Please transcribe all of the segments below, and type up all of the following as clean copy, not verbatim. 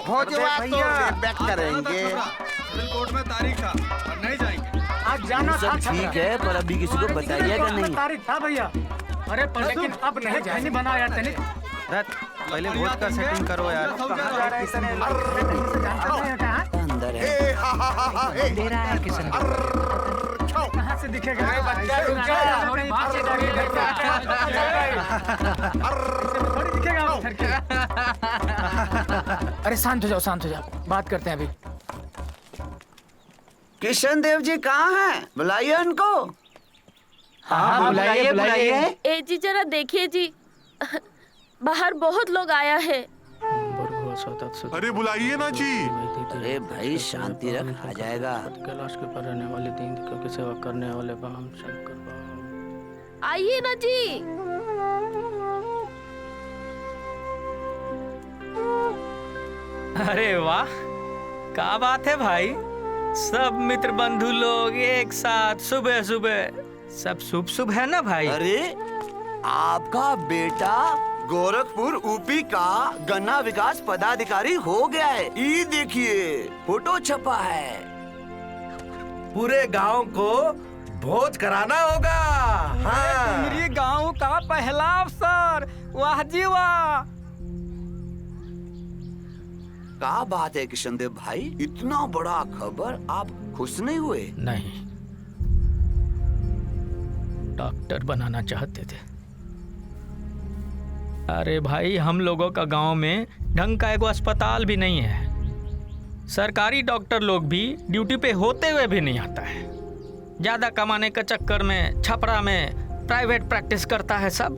भोजवा तो बैक करेंगे। कोर्ट में तारीख था और नहीं जाएंगे। आज जाना सब ठीक है, पर अभी किसी को बताइएगा नहीं। तारीख था भैया, अरे पर लेकिन अब नहीं बनाया तनी। पहले वोट का सेटिंग करो यार। अंदर है दे रहा है किशन कहाँ से दिखेगा? अरे शांत हो जाओ, बात करते हैं अभी। किशन देव जी कहाँ हैं? बुलाइए उनको। हाँ बुलाइए। ए जी जरा देखिए जी, बाहर बहुत लोग आया है। अरे बुलाइए ना जी। अरे भाई शांति रख, आ जाएगा। कैलाश के पर रहने वाले दीन की सेवा करने वाले हम शंकर। आइए ना जी। अरे वाह, क्या बात है भाई। सब मित्र बंधु लोग एक साथ सुबह सुबह, सब शुभ शुभ है ना भाई। अरे आपका बेटा गोरखपुर यूपी का गन्ना विकास पदाधिकारी हो गया है। ये देखिए फोटो छपा है। पूरे गांव को भोज कराना होगा। हाँ। मेरे गांव का पहला अफसर, वाह जी वाह। क्या बात है किशन देव भाई, इतना बड़ा खबर, आप खुश नहीं हुए? नहीं, डॉक्टर बनाना चाहते थे। अरे भाई, हम लोगों का गांव में ढंग का एक अस्पताल भी नहीं है। सरकारी डॉक्टर लोग भी ड्यूटी पे होते हुए भी नहीं आता है। ज्यादा कमाने के चक्कर में छपरा में प्राइवेट प्रैक्टिस करता है सब।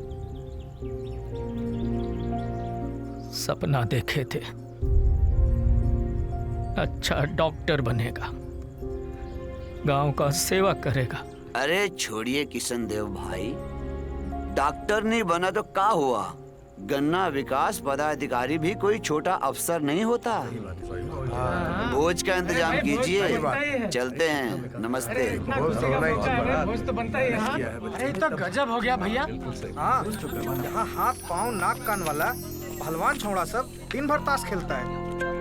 सपना देखे थे अच्छा डॉक्टर बनेगा, गांव का सेवा करेगा। अरे छोड़िए किशन देव भाई, डॉक्टर नहीं बना तो क्या हुआ? गन्ना विकास पदाधिकारी भी कोई छोटा अफसर नहीं होता। भोज का इंतजाम कीजिए, चलते हैं। नमस्ते। भोज तो बनता ही है। अरे तो गजब हो गया भैया। हाँ, यहाँ हाथ पाँव नाक कान वाला भलवान छोड़ा सब दिन भर ताश खेलता है।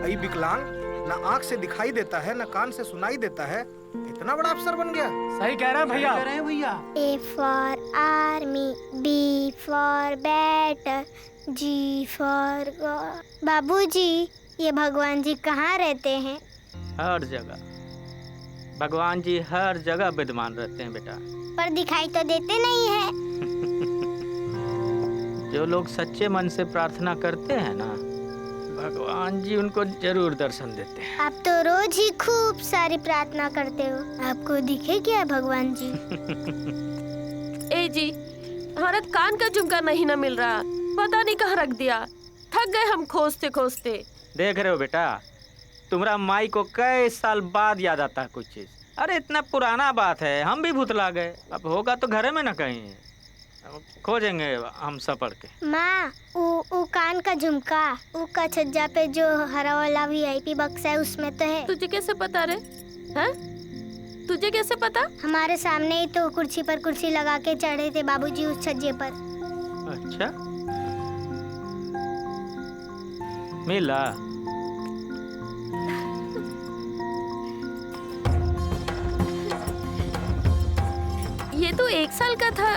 आई विकलांग, ना आँख से दिखाई देता है, ना कान से सुनाई देता है, इतना बड़ा अफसर बन गया। सही कह रहा है भैया। A for army, B for bat, G for God। बाबूजी, ये भगवान जी कहाँ रहते हैं? हर जगह भगवान जी हर जगह विद्यमान रहते हैं बेटा। पर दिखाई तो देते नहीं है। जो लोग सच्चे मन से प्रार्थना करते हैं ना, भगवान जी उनको जरूर दर्शन देते हैं। आप तो रोज ही खूब सारी प्रार्थना करते हो, आपको दिखे क्या भगवान जी? ए जी, हमारा कान का झुमका नहीं ना मिल रहा, पता नहीं कहाँ रख दिया। थक गए हम खोजते खोजते। देख रहे हो बेटा, तुम्हारा माई को कई साल बाद याद आता है कुछ चीज। अरे इतना पुराना बात है, हम भी भुतला गए। अब होगा तो घर में ना कहीं, खोजेंगे हम सब पढ़ के। माँ, वो कान का झुमका, वो का छज्जा पे जो हरा वाला VIP बक्स है उसमें तो है। तुझे कैसे पता रे? हैं? तुझे कैसे पता? हमारे सामने ही तो कुर्सी पर कुर्सी लगा के चढ़े थे बाबूजी उस छज्जे पर। अच्छा, मिला? ये तो 1 साल का था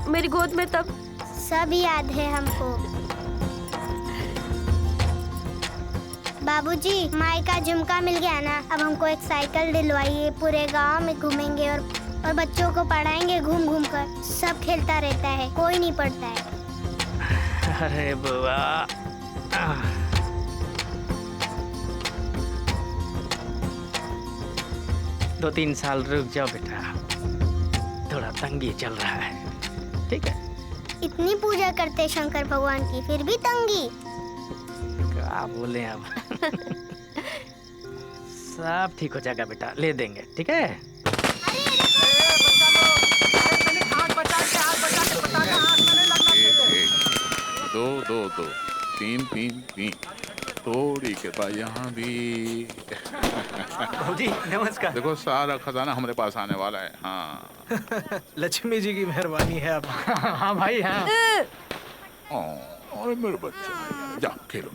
मेरी गोद में तब। सब याद है हमको। बाबूजी, माई का झुमका मिल गया ना, अब हमको एक साइकिल दिलवाइए। पूरे गांव में घूमेंगे और बच्चों को पढ़ाएंगे घूम घूम कर। सब खेलता रहता है, कोई नहीं पढ़ता है। अरे बुआ, 2-3 साल रुक जाओ बेटा, थोड़ा तंगी चल रहा है, ठीक है? इतनी पूजा करते शंकर भगवान की, फिर भी तंगी? क्या बोले अब। सब ठीक हो जाएगा बेटा, ले देंगे, ठीक है? दो 3 थोड़ी के बाद यहाँ भी। जी नमस्कार। देखो सारा खजाना हमारे पास आने वाला है। हाँ। लक्ष्मी जी की मेहरबानी है। अब हाँ भाई हाँ। और मेरे बच्चे, जा खेलो।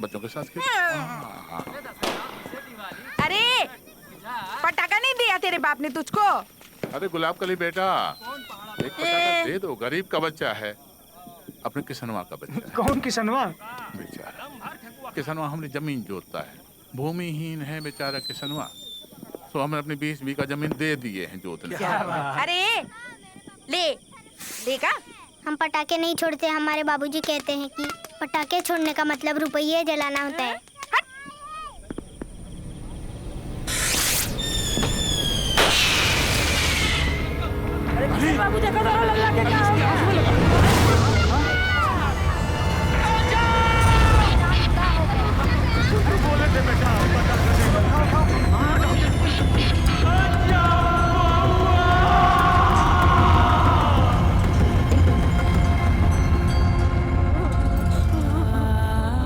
बच्चों के साथ खेल। अरे पटाखा नहीं दिया तेरे बाप ने तुझको? अरे गुलाब कली बेटा, एक पटाखा दे दो, गरीब का बच्चा है, अपने किसनवा का बच्चा है। कौन किसनवा? बेचारा किसनवा हमने जमीन जोतता है, भूमिहीन है बेचारा किसनवा, तो हमने अपनी 20 बीघा जमीन दे दिए हैं जोतने। अरे ले लेगा। हम पटाखे नहीं छोड़ते। हमारे बाबूजी कहते हैं कि पटाखे छोड़ने का मतलब रुपये जलाना होता है। बाबू देखो तो लल्ला के क्या हो गया?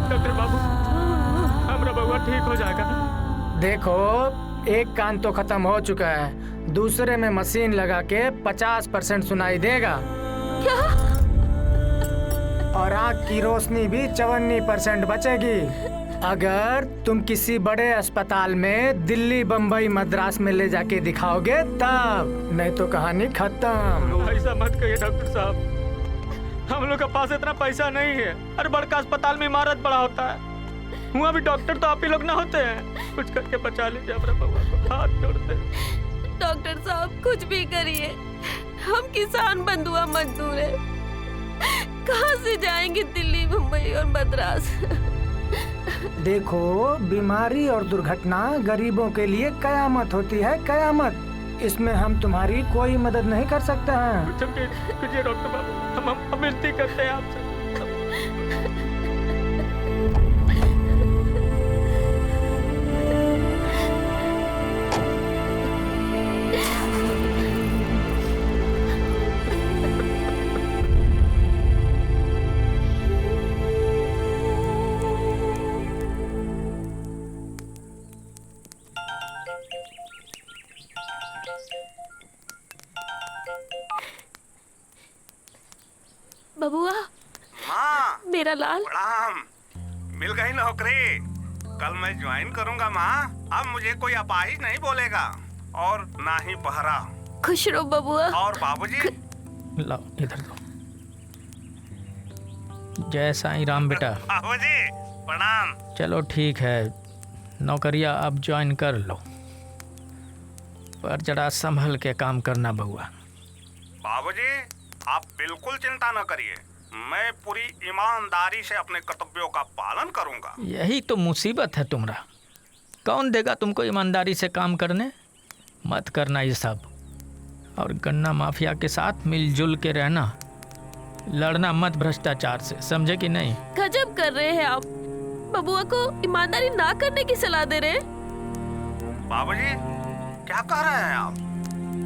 डॉक्टर बाबू, हमरा बउआ ठीक हो जाएगा। देखो, एक कान तो खत्म हो चुका है, दूसरे में मशीन लगा के 50% सुनाई देगा। क्या? और आँख की रोशनी भी 54% बचेगी। अगर तुम किसी बड़े अस्पताल में दिल्ली, बम्बई, मद्रास में ले जाके दिखाओगे तब, नहीं तो कहानी खत्म। ऐसा मत कहिए डॉक्टर साहब, हम लोग के पास इतना पैसा नहीं है। अरे बड़का अस्पताल में इमारत बड़ा होता है, वहाँ भी डॉक्टर तो आप ही लोग ना होते हैं। कुछ करके बचा लीजिए अपने बउआ को, हाथ जोड़ते। डॉक्टर साहब कुछ भी करिए, हम किसान बंधुआ मजदूर हैं, कहाँ से जाएंगे दिल्ली, मुंबई और मद्रास। देखो, बीमारी और दुर्घटना गरीबों के लिए कयामत होती है, कयामत। इसमें हम तुम्हारी कोई मदद नहीं कर सकते हैं। कुछ डॉक्टर बाबू, हम विनती करते हैं आपसे। बबुआ, माँ, मेरा लाल। प्रणाम। मिल गई नौकरी। कल मैं ज्वाइन करूंगा माँ। अब मुझे कोई अपाहिज नहीं बोलेगा और ना ही पहरा। खुश रहो बबुआ। और बाबूजी? लाओ इधर दो। जय साईं राम बेटा। बाबूजी प्रणाम। चलो ठीक है, नौकरिया अब ज्वाइन कर लो, पर जरा संभल के काम करना बउआ। बाबूजी आप बिल्कुल चिंता न करिए, मैं पूरी ईमानदारी से अपने कर्तव्यों का पालन करूंगा। यही तो मुसीबत है तुम्हारा, कौन देगा तुमको ईमानदारी से काम करने? मत करना ये सब, और गन्ना माफिया के साथ मिलजुल के रहना, लड़ना मत भ्रष्टाचार से, समझे कि नहीं? गजब कर रहे हैं आप, बबुआ को ईमानदारी ना करने की सलाह दे रहे हैं। बाबूजी क्या कह रहे हैं आप?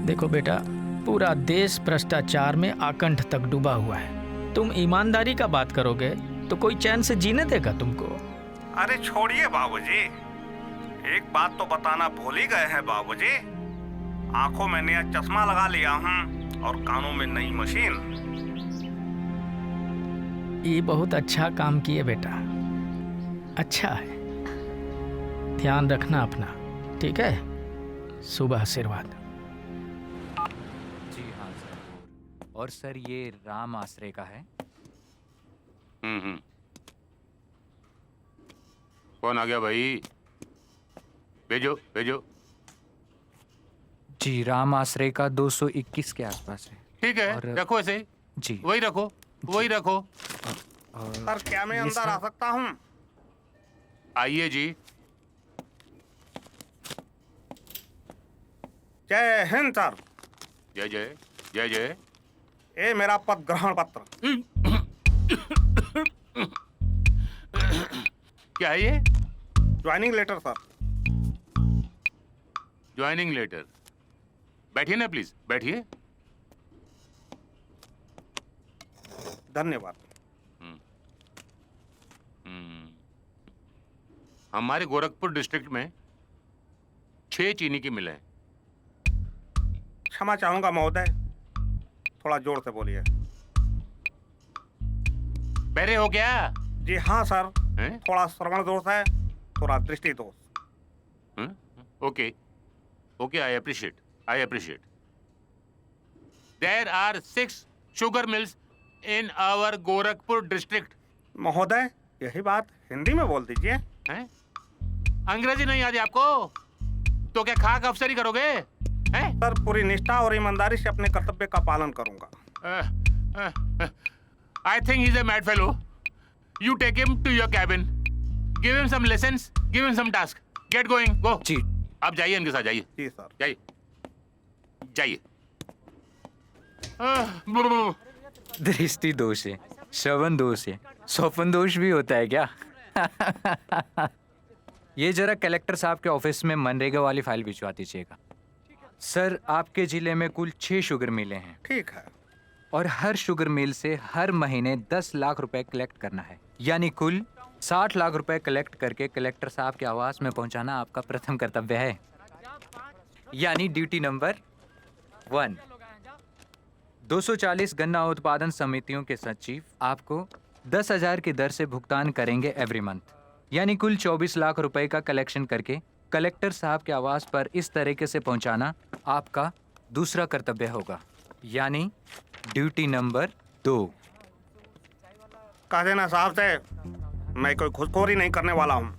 देखो बेटा, पूरा देश भ्रष्टाचार में आकंठ तक डूबा हुआ है, तुम ईमानदारी का बात करोगे तो कोई चैन से जीने देगा तुमको? अरे छोड़िए बाबूजी, एक बात तो बताना भूल ही गए हैं बाबूजी, आंखों में नया चश्मा लगा लिया हूँ और कानों में नई मशीन। ये बहुत अच्छा काम किए बेटा, अच्छा है, ध्यान रखना अपना, ठीक है? सुबह आशीर्वाद। जी हाँ सर। और सर ये राम आश्रय का है। कौन आ गया भाई? भेजो भेजो। जी राम आश्रय का 221 के आसपास है। ठीक है, रखो ऐसे ही। जी वही रखो, वही रखो। सर क्या मैं अंदर आ सकता हूँ? आइए जी। जय हिंद सर। जय जय जय जय। ये मेरा पद ग्रहण पत्र। क्या है ये? Joining letter sir. Joining letter. बैठिए ना प्लीज, बैठिए। धन्यवाद। हमारे गोरखपुर डिस्ट्रिक्ट में 6 चीनी की मिलें। क्षमा चाहूंगा महोदय, थोड़ा जोर से बोलिए। बहरे हो क्या? जी हाँ सर, हैं? थोड़ा श्रवण दोष है, थोड़ा दृष्टि दोष। हैं? Okay okay, I appreciate. There are 6 sugar mills in our Gorakhpur district. महोदय, यही बात हिंदी में बोल दीजिए। हैं? अंग्रेजी नहीं आती आपको? तो क्या खाक अफसरी करोगे? हैं? सर, पूरी निष्ठा और ईमानदारी से अपने कर्तव्य का पालन करूंगा। I think he's a mad fellow. You take him to your cabin. Give him some lessons. Give him some task. Get going. Go. जी। आप जाइए, इनके साथ जाइए। जी सर। जाइए। दृष्टि दोष है, श्रवण दोष है, स्वपन दोष भी होता है क्या? ये जरा कलेक्टर साहब के ऑफिस में मनरेगा वाली फाइल भिजवा दीजिएगा। सर, आपके जिले में कुल 6 शुगर मिलें हैं। ठीक है। और हर शुगर मिल से हर महीने 10 लाख रुपए कलेक्ट करना है, यानी कुल 60 लाख रुपए कलेक्ट करके कलेक्टर साहब के आवास में पहुंचाना आपका प्रथम कर्तव्य है, यानी ड्यूटी नंबर 1। 240 गन्ना उत्पादन समितियों के सचिव आपको 10,000 की दर से भुगतान करेंगे एवरी मंथ, यानी कुल 24 लाख रुपए का कलेक्शन करके कलेक्टर साहब के आवास पर इस तरीके से पहुंचाना आपका दूसरा कर्तव्य होगा, यानी ड्यूटी नंबर 2। कह देना साहब से, मैं कोई घुसखोरी नहीं करने वाला हूँ।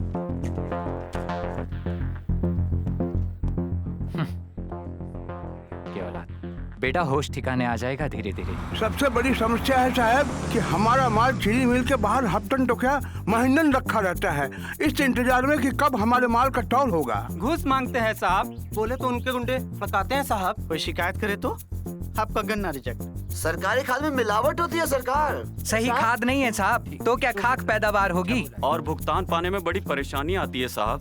बेटा होश ठिकाने आ जाएगा धीरे धीरे। सबसे बड़ी समस्या है साहब कि हमारा माल चीनी मिल के बाहर हफ्तन तो क्या महीनन रखा रहता है, इस इंतजार में कि कब हमारे माल का तौल होगा। घूस मांगते हैं साहब, बोले तो उनके गुंडे बताते हैं साहब, कोई शिकायत करे तो आपका गन्ना रिजेक्ट। सरकारी खाद में मिलावट होती है सरकार। सही खाद नहीं है साहब, तो क्या खाक पैदावार होगी? और भुगतान पाने में बड़ी परेशानी आती है साहब,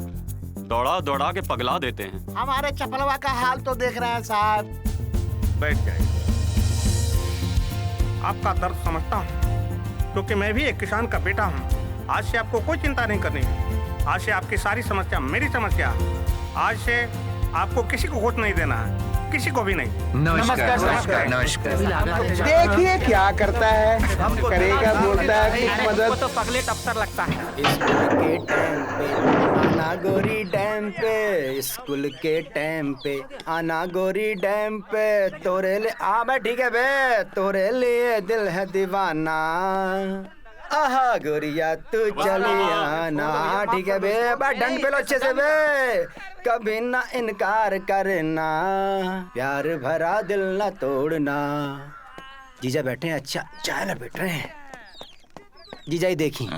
दौड़ा दौड़ा के पगला देते हैं। हमारे चपलवा का हाल तो देख रहे हैं साहब। बैठ जाइए। आपका दर्द समझता हूँ, क्योंकि मैं भी एक किसान का बेटा हूँ। आज से आपको कोई चिंता नहीं करनी। आज से आपकी सारी समस्या मेरी समस्या। आज से आपको किसी को घूस नहीं देना है, किसी को भी नहीं। नमस्कार नमस्कार नमस्कार। देखिए क्या करता है, करेगा बोलता है कुछ मदद। तो पगलेट अफसर लगता है। स्कूल के टाइम पे आना गोरी डैम पे, स्कूल के टाइम पे आना गोरी डैम पे, तोरे ले आ बे ठीक है बे, तोरे लिए दिल है दीवाना, आहा गोरिया तू चली आना ठीक है बे, डंड पे लो अच्छे से बे, कभी ना इनकार करना, प्यार भरा दिल ना तोड़ना। जीजा बैठे हैं, अच्छा चाय ना बैठ रहे हैं। जीजा ही देखी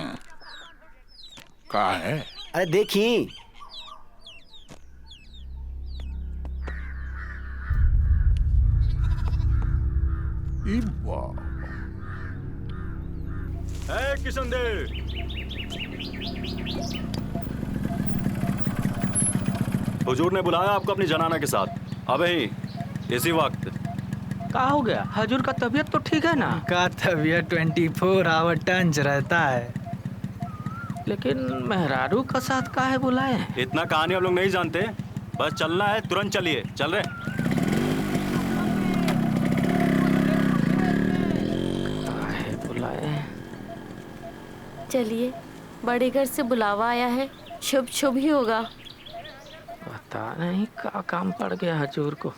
कहा है? अरे देखी। किशन दे, हुजूर ने बुलाया आपको अपनी जनाना के साथ, अबे इसी वक्त। क्या हो गया? हजूर का तबीयत तो ठीक है ना? का तबीयत 24 आवर टंच रहता है, लेकिन मेहरारू का साथ का है बुलाए? इतना कहानी आप लोग नहीं जानते, बस चलना है, तुरंत चलिए। चल रहे बुलाए? चलिए, बड़े घर से बुलावा आया है, शुभ शुभ ही होगा। पता नहीं क्या काम पड़ गया हजूर को।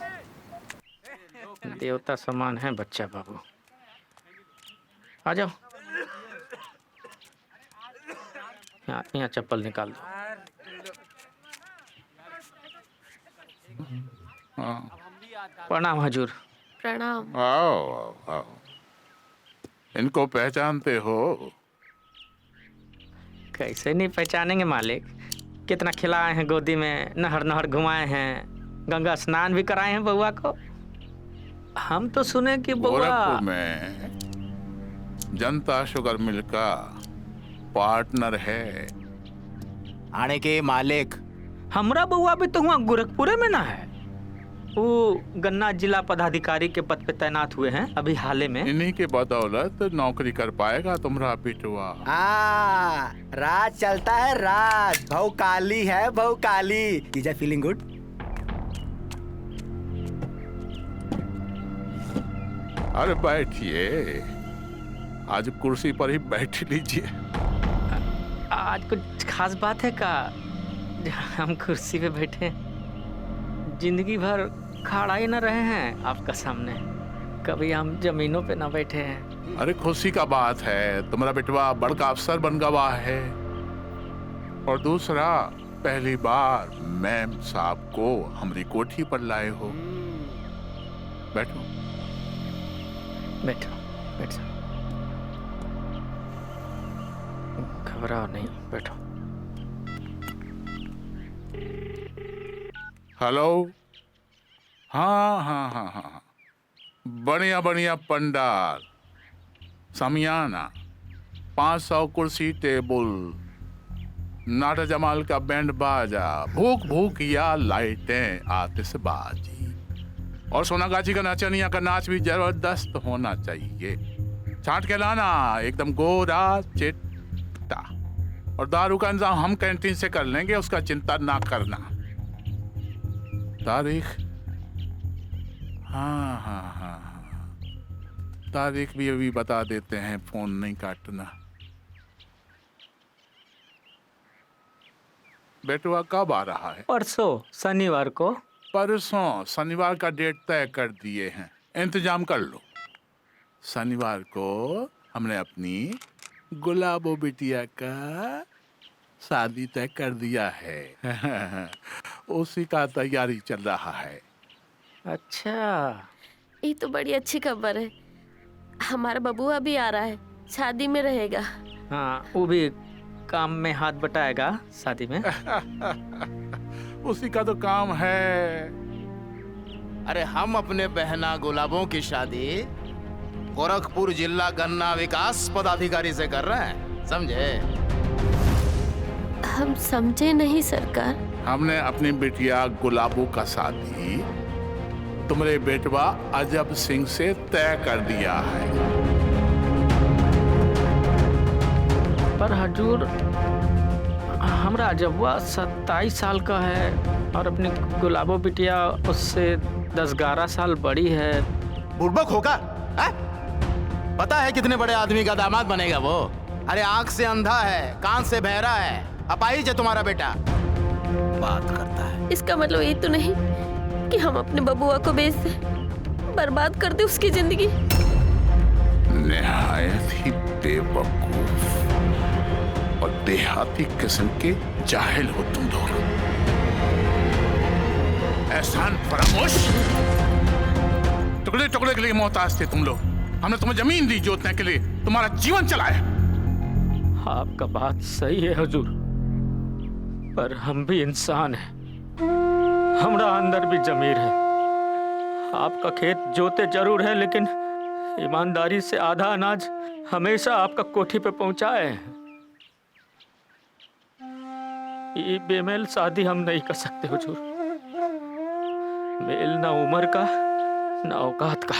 देवता समान है बच्चा बाबू। आ जाओ, यहाँ चप्पल निकाल दो। प्रणाम हजूर। प्रणाम। आओ आओ, इनको पहचानते हो? कैसे नहीं पहचानेंगे मालिक, कितना खिलाए हैं गोदी में, नहर नहर घुमाए हैं, गंगा स्नान भी कराए हैं बउआ को। हम तो सुने कि बउआ गोरखपुर में जनता शुगर मिल का पार्टनर है। आने के मालिक हमरा बउआ भी तो हुआ गोरखपुरे में ना है। वो गन्ना जिला पदाधिकारी के पद पे तैनात हुए हैं अभी हाले में। इन्हीं के बदौलत नौकरी कर पाएगा तुम्हारा पिटुआ। राज चलता है, राज भाऊ काली है, भाऊ काली। जीजा फीलिंग गुड? अरे बैठिए, आज कुर्सी पर ही बैठ लीजिए। आज कुछ खास बात है का? हम कुर्सी पे बैठे जिंदगी भर खड़ा ही न रहे हैं आपका सामने, कभी हम जमीनों पे ना बैठे हैं। अरे खुशी का बात है, तुम्हारा बेटवा बड़का अफसर बन गवा है। और दूसरा, पहली बार मैम साहब को हमारी कोठी पर लाए हो। बैठो बैठो बैठो, घबराओ नहीं, बैठो। हेलो। हाँ हाँ हाँ हाँ, बढ़िया बढ़िया पंडाल, समियाना, 500 कुर्सी टेबल, नाटा जमाल का बैंड बाजा, भूख भूख या लाइटें, आतिशबाजी, और सोनागाछी का नाचनिया का नाच भी जबरदस्त होना चाहिए। छांट के लाना, एकदम गोरा चिट्टा। और दारू का इंतजाम हम कैंटीन से कर लेंगे, उसका चिंता ना करना। तारीख? हाँ हाँ हाँ हाँ, तारीख भी अभी बता देते हैं, फोन नहीं काटना। बेटवा कब आ रहा है? परसों शनिवार को। परसों शनिवार का डेट तय कर दिए हैं, इंतजाम कर लो। शनिवार को हमने अपनी गुलाबो बिटिया का शादी तय कर दिया है। उसी का तैयारी चल रहा है। अच्छा, ये तो बड़ी अच्छी खबर है। हमारा बबुआ भी आ रहा है, शादी में रहेगा। हाँ, वो भी काम में हाथ बटाएगा शादी में। उसी का तो काम है। अरे हम अपने बहना गुलाबों की शादी गोरखपुर जिला गन्ना विकास पदाधिकारी से कर रहे हैं, समझे? हम समझे नहीं सरकार। हमने अपनी बिटिया गुलाबो का शादी तुम्हारे बेटवा अजब सिंह से तय कर दिया है। पर हजूर, हमरा अजबवा 27 साल का है और अपनी गुलाबो बिटिया उससे 10-11 साल बड़ी है। बुड़बक होगा? पता है कितने बड़े आदमी का दामाद बनेगा वो? अरे आंख से अंधा है, कान से बहरा है, अपाहिज है तुम्हारा बेटा। बात करता है। इसका मतलब ये तो नहीं कि हम अपने बबुआ को बेच दे, बर्बाद कर दे उसकी जिंदगी। निहायत ही बेवकूफ और देहाती किस्म के जाहिल हो तुम लोग। एहसान फरामोश, टुकड़े टुकड़े के लिए मोहताज थे तुम लोग। हमने तुम्हें जमीन दी जोतने के लिए, तुम्हारा जीवन चलाया। आपका बात सही है हुजूर, पर हम भी इंसान हैं, हमरा अंदर भी जमीर है। आपका खेत जोते जरूर है, लेकिन ईमानदारी से आधा अनाज हमेशा आपका कोठी पे पहुंचाए हैं। ये बेमेल शादी हम नहीं कर सकते हुजूर। मेल ना उम्र का ना औकात का।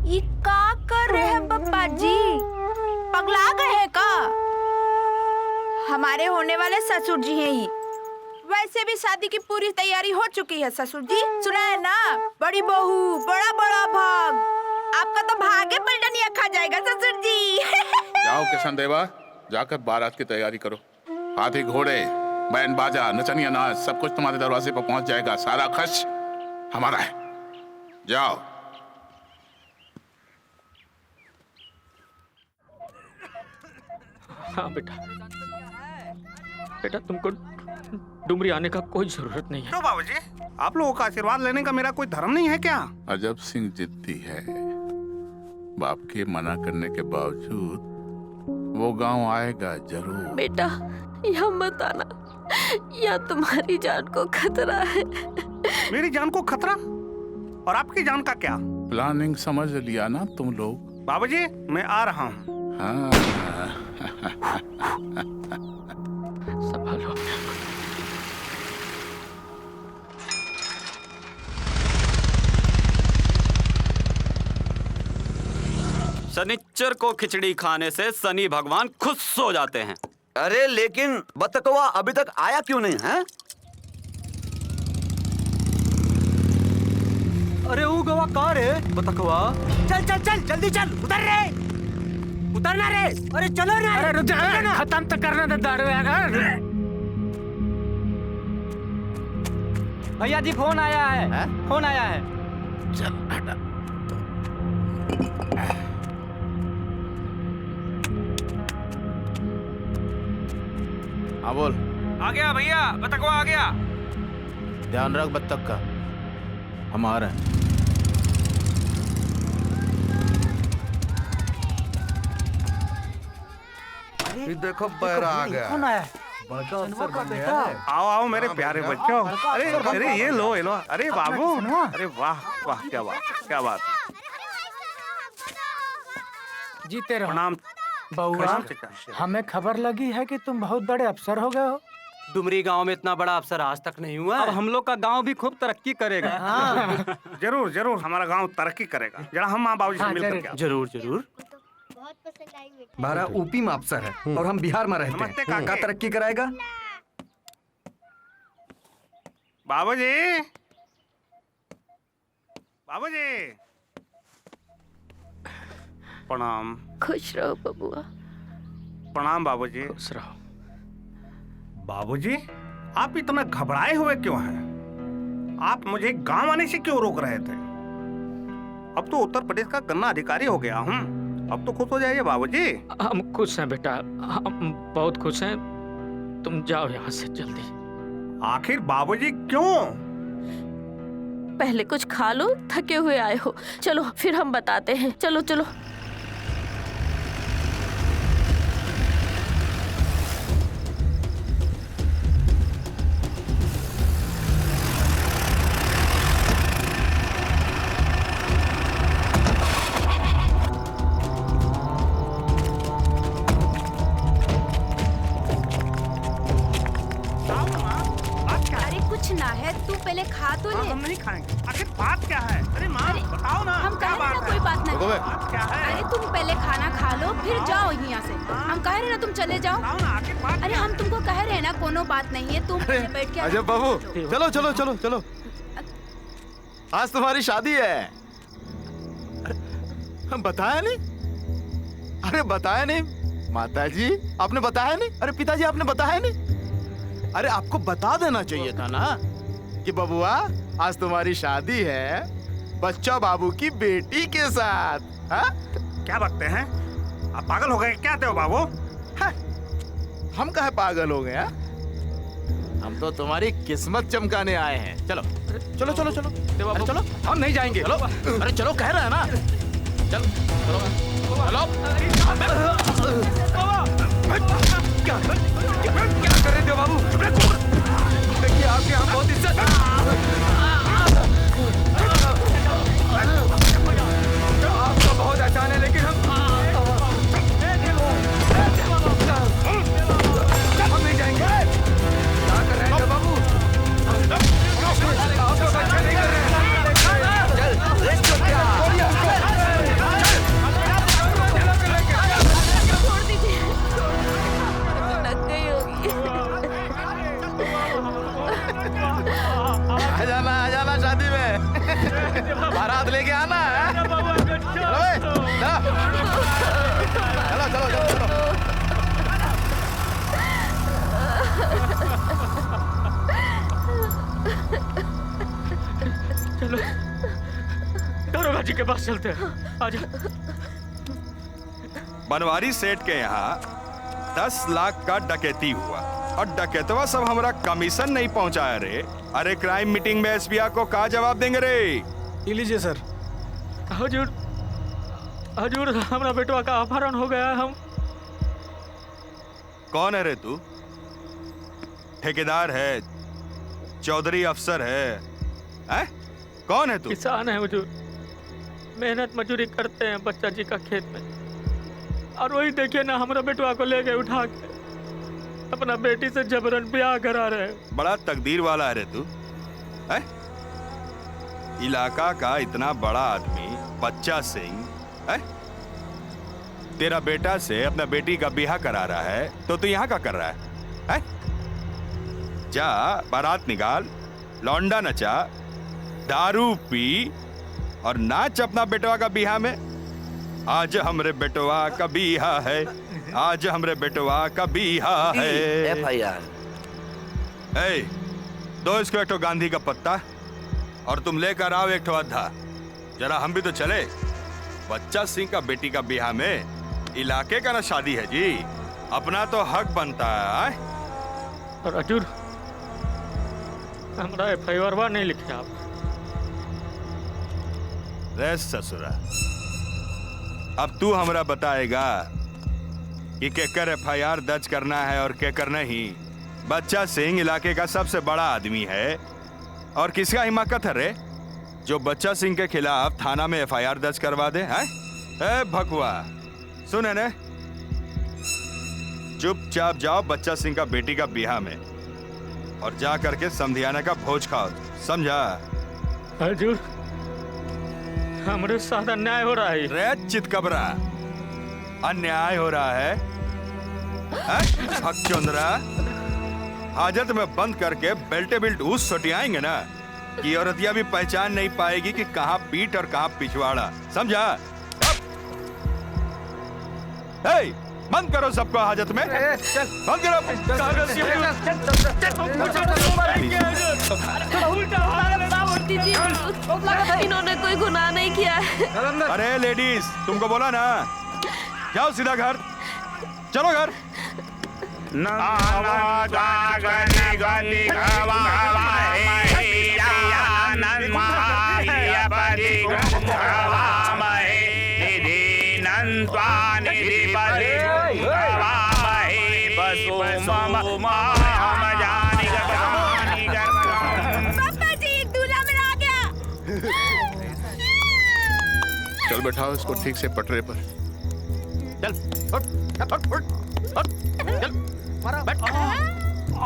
ये का कर रहे हैं पप्पा जी? पगला गए हैं का? हमारे होने वाले ससुर जी हैं ये। वैसे भी शादी की पूरी तैयारी हो चुकी है ससुर जी, सुना है ना? बड़ी बहू, बड़ा बड़ा भाग, आपका तो भागे पलटनिया खा जाएगा ससुर जी। जाओ किशन देवा, जाकर बारात की तैयारी करो। हाथी घोड़े, बैंड बाजा, नचनिया नाच, सब कुछ तुम्हारे दरवाजे पर पहुंच जाएगा। सारा खर्च हमारा है। जाओ। हाँ बेटा, बेटा तुमको डुमरी आने का कोई जरूरत नहीं है। क्यों बाबूजी? आप लोगों का आशीर्वाद लेने का मेरा कोई धर्म नहीं है क्या? अजब सिंह जिद्दी है। बाप के मना करने के बावजूद वो गांव आएगा जरूर। बेटा, यहाँ मत आना, यहाँ तुम्हारी जान को खतरा है। मेरी जान को खतरा? और आपकी जान का क्या? प्लानिंग समझ लिया ना तुम लोग? बाबूजी, मैं आ रहा हूँ। हाँ। संभालो। शनिच्चर को खिचड़ी खाने से शनि भगवान खुश हो जाते हैं। अरे लेकिन बतकवा अभी तक आया क्यों नहीं है? अरे वो गवा कहाँ रे बतकवा? चल चल चल जल्दी चल, उतर रे। उतरना रे। अरे चलो ना। अरे रुक जा, खत्म तो करने दे दारू यार। भैया जी फोन आया है, फोन आया है। चल हटा। हाँ बोल। आ गया भैया, बतकवा आ गया। ध्यान रख बत्तख का, हम आ रहे हैं। देखो पैर आ गया। कौन आया? बड़का अफसर बन गया बेटा। है। आओ आओ मेरे प्यारे बच्चों। अरे अरे ये लो ये लो। अरे बाबू, अरे वाह वाह, क्या बात क्या बात। जीते रहो। प्रणाम बउआ, प्रणाम चाचा। हमें खबर लगी है कि तुम बहुत बड़े अफसर हो गए हो। डुमरी गांव में इतना बड़ा अफसर आज तक नहीं हुआ। अब हम लोग का गांव भी खूब तरक्की करेगा। जरूर जरूर हमारा गांव तरक्की करेगा। जरा हम माँ बाबू से मिलकर के आते हैं। जरूर जरूर। हमारा ऊपी में अफसर है और हम बिहार में रहते नमस्ते हैं। काका। का तरक्की कराएगा? बाबूजी, बाबूजी, प्रणाम। खुश रहो बबुआ। प्रणाम बाबूजी। खुश रहो। बाबूजी, आप इतना घबराए हुए क्यों हैं? आप मुझे गांव आने से क्यों रोक रहे थे? अब तो उत्तर प्रदेश का गन्ना अधिकारी हो गया हूँ। अब तो खुश हो जाइए बाबूजी। हम खुश हैं बेटा, हम बहुत खुश हैं। तुम जाओ यहाँ से जल्दी। आखिर बाबूजी क्यों? पहले कुछ खा लो, थके हुए आए हो। चलो फिर हम बताते हैं। चलो चलो। अरे कुछ ना है, तू पहले खा तो ले। हम नहीं खाएंगे। आखिर बात क्या है? अरे माँ बताओ ना। हम क्या कह रहे हैं बात ना है? कोई बात नहीं। बात क्या है? अरे तुम पहले खाना खा लो फिर जाओ यहाँ से। हम कह रहे हैं ना तुम चले जाओ। अरे हम तुमको कह रहे हैं ना कोनो बात नहीं है, तुम बैठ के। अजय बाबू, चलो चलो चलो चलो, आज तुम्हारी शादी है। हम बताया नहीं? अरे बताया नहीं माताजी, आपने बताया नहीं? अरे पिताजी आपने बताया नहीं? अरे आपको बता देना चाहिए था ना कि बबुआ आज तुम्हारी शादी है बच्चा बाबू की बेटी के साथ। हा? क्या बकते हैं? आप पागल हो गए क्या थे बाबू? हम कहे पागल हो गए? हम तो तुम्हारी किस्मत चमकाने आए हैं। चलो चलो चलो चलो, अरे चलो। हम नहीं जाएंगे। चलो, अरे चलो कह रहे हैं ना। चलो चलो चलो। क्या कर रहे थे बाबू? देखिए आपके यहाँ बहुत इज्जत। आपका बहुत आसान है लेकिन हम नहीं जाएंगे। क्या कर रहे हैं बाबू? आप लोग अच्छा नहीं कर रहे हैं। चल रेस्ट कर क्या? छोड़ दीजिए। लग गई होगी। आ जाना शादी में। बारात लेके आना है। चलो चलो चलो चलो। चलो दरोगा जी के पास चलते हैं। आजा। बनवारी सेठ के यहाँ 10 लाख का डकैती हुआ और डकैतवा सब हमारा कमीशन नहीं पहुंचाया रे। अरे क्राइम मीटिंग में एसपीआई को क्या जवाब देंगे रे? लीजिए सर। हजूर, हजूर हमारा बेटवा का अपहरण हो गया है। हम कौन है रे तू? ठेकेदार है, चौधरी अफसर है? कौन है तू? किसान है हजूर, मेहनत मजदूरी करते हैं बच्चा जी का खेत में। और वही देखिए ना हमारा बेटवा को ले गए उठा के, अपना बेटी से जबरन ब्याह करा रहे हैं। बड़ा तकदीर वाला है रे तू। है? इलाका का इतना बड़ा आदमी बच्चा सिंह है? तेरा बेटा से अपना बेटी का ब्याह करा रहा है तो तू यहाँ का कर रहा है? जा बारात निकाल, लौंडा नचा, दारू पी और नाच अपना बेटवा का ब्याह में। आज हमरे बेटवा का बिहा है, आज हमरे बेटवा का बिहा है। FIR। ए, दो इसको एक ठो गांधी का पत्ता और तुम लेकर आओ एक ठो अद्धा। जरा हम भी तो चले। बच्चा सिंह का बेटी का बिहा में इलाके का ना शादी है जी, अपना तो हक बनता है। और हजूर हमारा FIR नहीं लिखे आप। रे ससुरा, अब तू हमरा बताएगा कि केकर FIR दर्ज करना है और केकर नहीं। बच्चा सिंह इलाके का सबसे बड़ा आदमी है और किसका हिमाकत है रे जो बच्चा सिंह के खिलाफ थाना में FIR दर्ज करवा दे हैं? ए भगवा, सुने ने, चुपचाप जाओ बच्चा सिंह का बेटी का बिहा में और जा करके समधियाना का भोज खाओ, समझा? हजूर हमारे साथ अन्याय हो रहा है। रे चितकबरा, अन्याय हो रहा है? भगचंद्रा, हाजत में बंद करके बेल्टे बिल्ट उस सटियाएंगे ना कि औरतिया भी पहचान नहीं पाएगी कि कहाँ पीठ और कहाँ पिछवाड़ा, समझा? बंद करो सबको हाजत में, बंद करो। इन्होंने कोई गुनाह नहीं किया है। अरे लेडीज, तुमको बोला ना, जाओ सीधा घर, चलो घर। चल बैठाओ इसको ठीक से पटरे पर।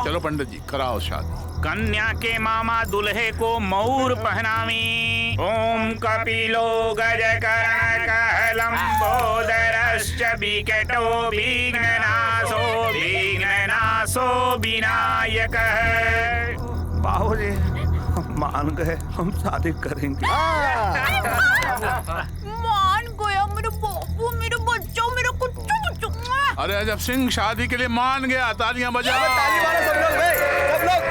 चलो पंडित जी कराओ शादी। कन्या के मामा दुल्हे को मऊर पहनावी। ओम कपिलो गजकर्ण कहलंबोदरश्च विकटो विघ्ननाशो विनायकः। बाबूजी मान गए, हम शादी करेंगे। मान गया मेरे बाबू, मेरे बच्चों, मेरे कुट्टू। अरे जब सिंह शादी के लिए मान गया, तालियां बजाओ। ताली मारो सब लोग, सब लोग।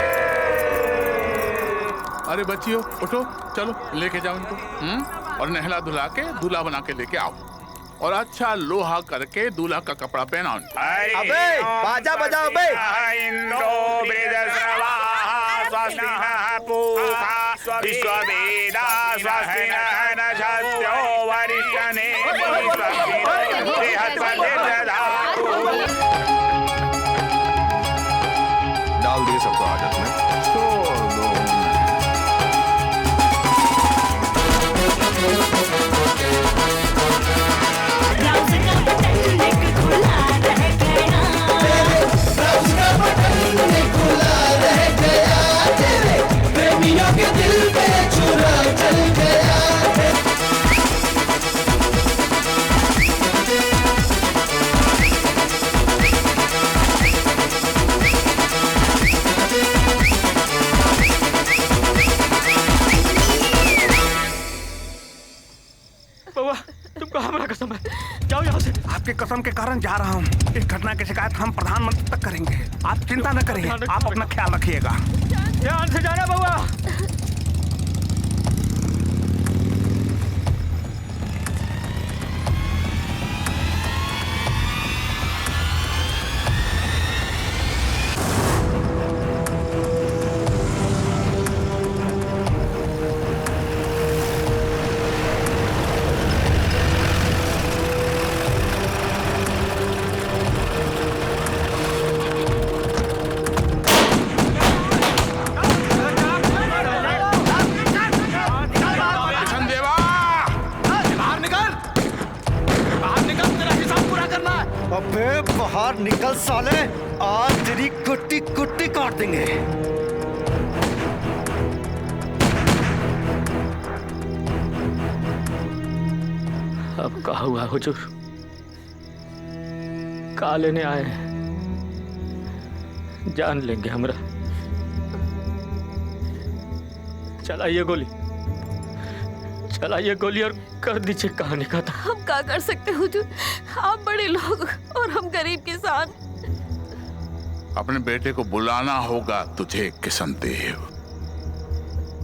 अरे बच्चियों उठो, चलो लेके जाओ इनको, और नहला धुला के दूल्हा बना के लेके आओ और अच्छा लोहा करके दूल्हा का कपड़ा पहनाओ। अबे बाजा बजाओ बे। इंद्रो वृद्धश्रवा स्वस्तिनः पूषा विश्ववेदा स्वस्तिनः नक्षत्रो वरिष्ठनेमिः स्वस्तिनो बृहस्पतिर्दधातु। डाल दिए सबको हाजत में। आपकी कसम के कारण जा रहा हूँ। इस घटना की शिकायत हम प्रधानमंत्री तक करेंगे। आप चिंता न करिए, आप अपना ख्याल रखिएगा। ध्यान से जाना बउआ। बाहर निकल साले, आज तेरी कुट्टी कुट्टी काट देंगे। अब कहा हुआ हुजूर, का लेने आए हैं, जान लेंगे हमरा। चलाइए गोली, चलाइए गोली और कर दीजिए कहानी खत्म। हम क्या कर सकते हुजूर, आप बड़े लोग और हम गरीब किसान। अपने बेटे को बुलाना होगा तुझे किशन देव,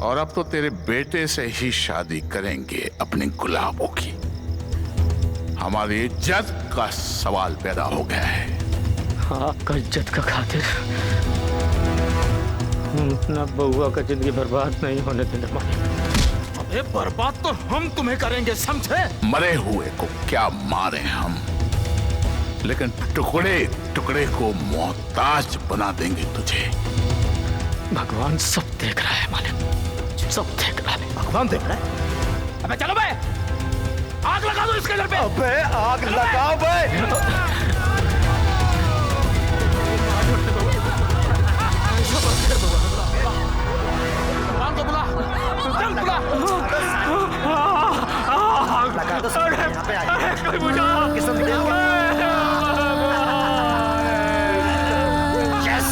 और अब तो तेरे बेटे से ही शादी करेंगे अपनी गुलाबों की। हमारी इज्जत का सवाल पैदा हो गया है। आपका इज्जत का खातिर हम अपना बउआ का जिंदगी बर्बाद नहीं होने देने वाले। अबे बर्बाद तो हम तुम्हें करेंगे, समझे? मरे हुए को क्या मारे हम, लेकिन टुकड़े टुकड़े को मोहताज बना देंगे तुझे। भगवान सब देख रहा है मालिक, सब देख रहा है। भगवान देख रहा है? अबे चलो बे, आग लगा दो इसके घर पे। अबे आग लगाओ बे। लगा दो यहाँ पे यस,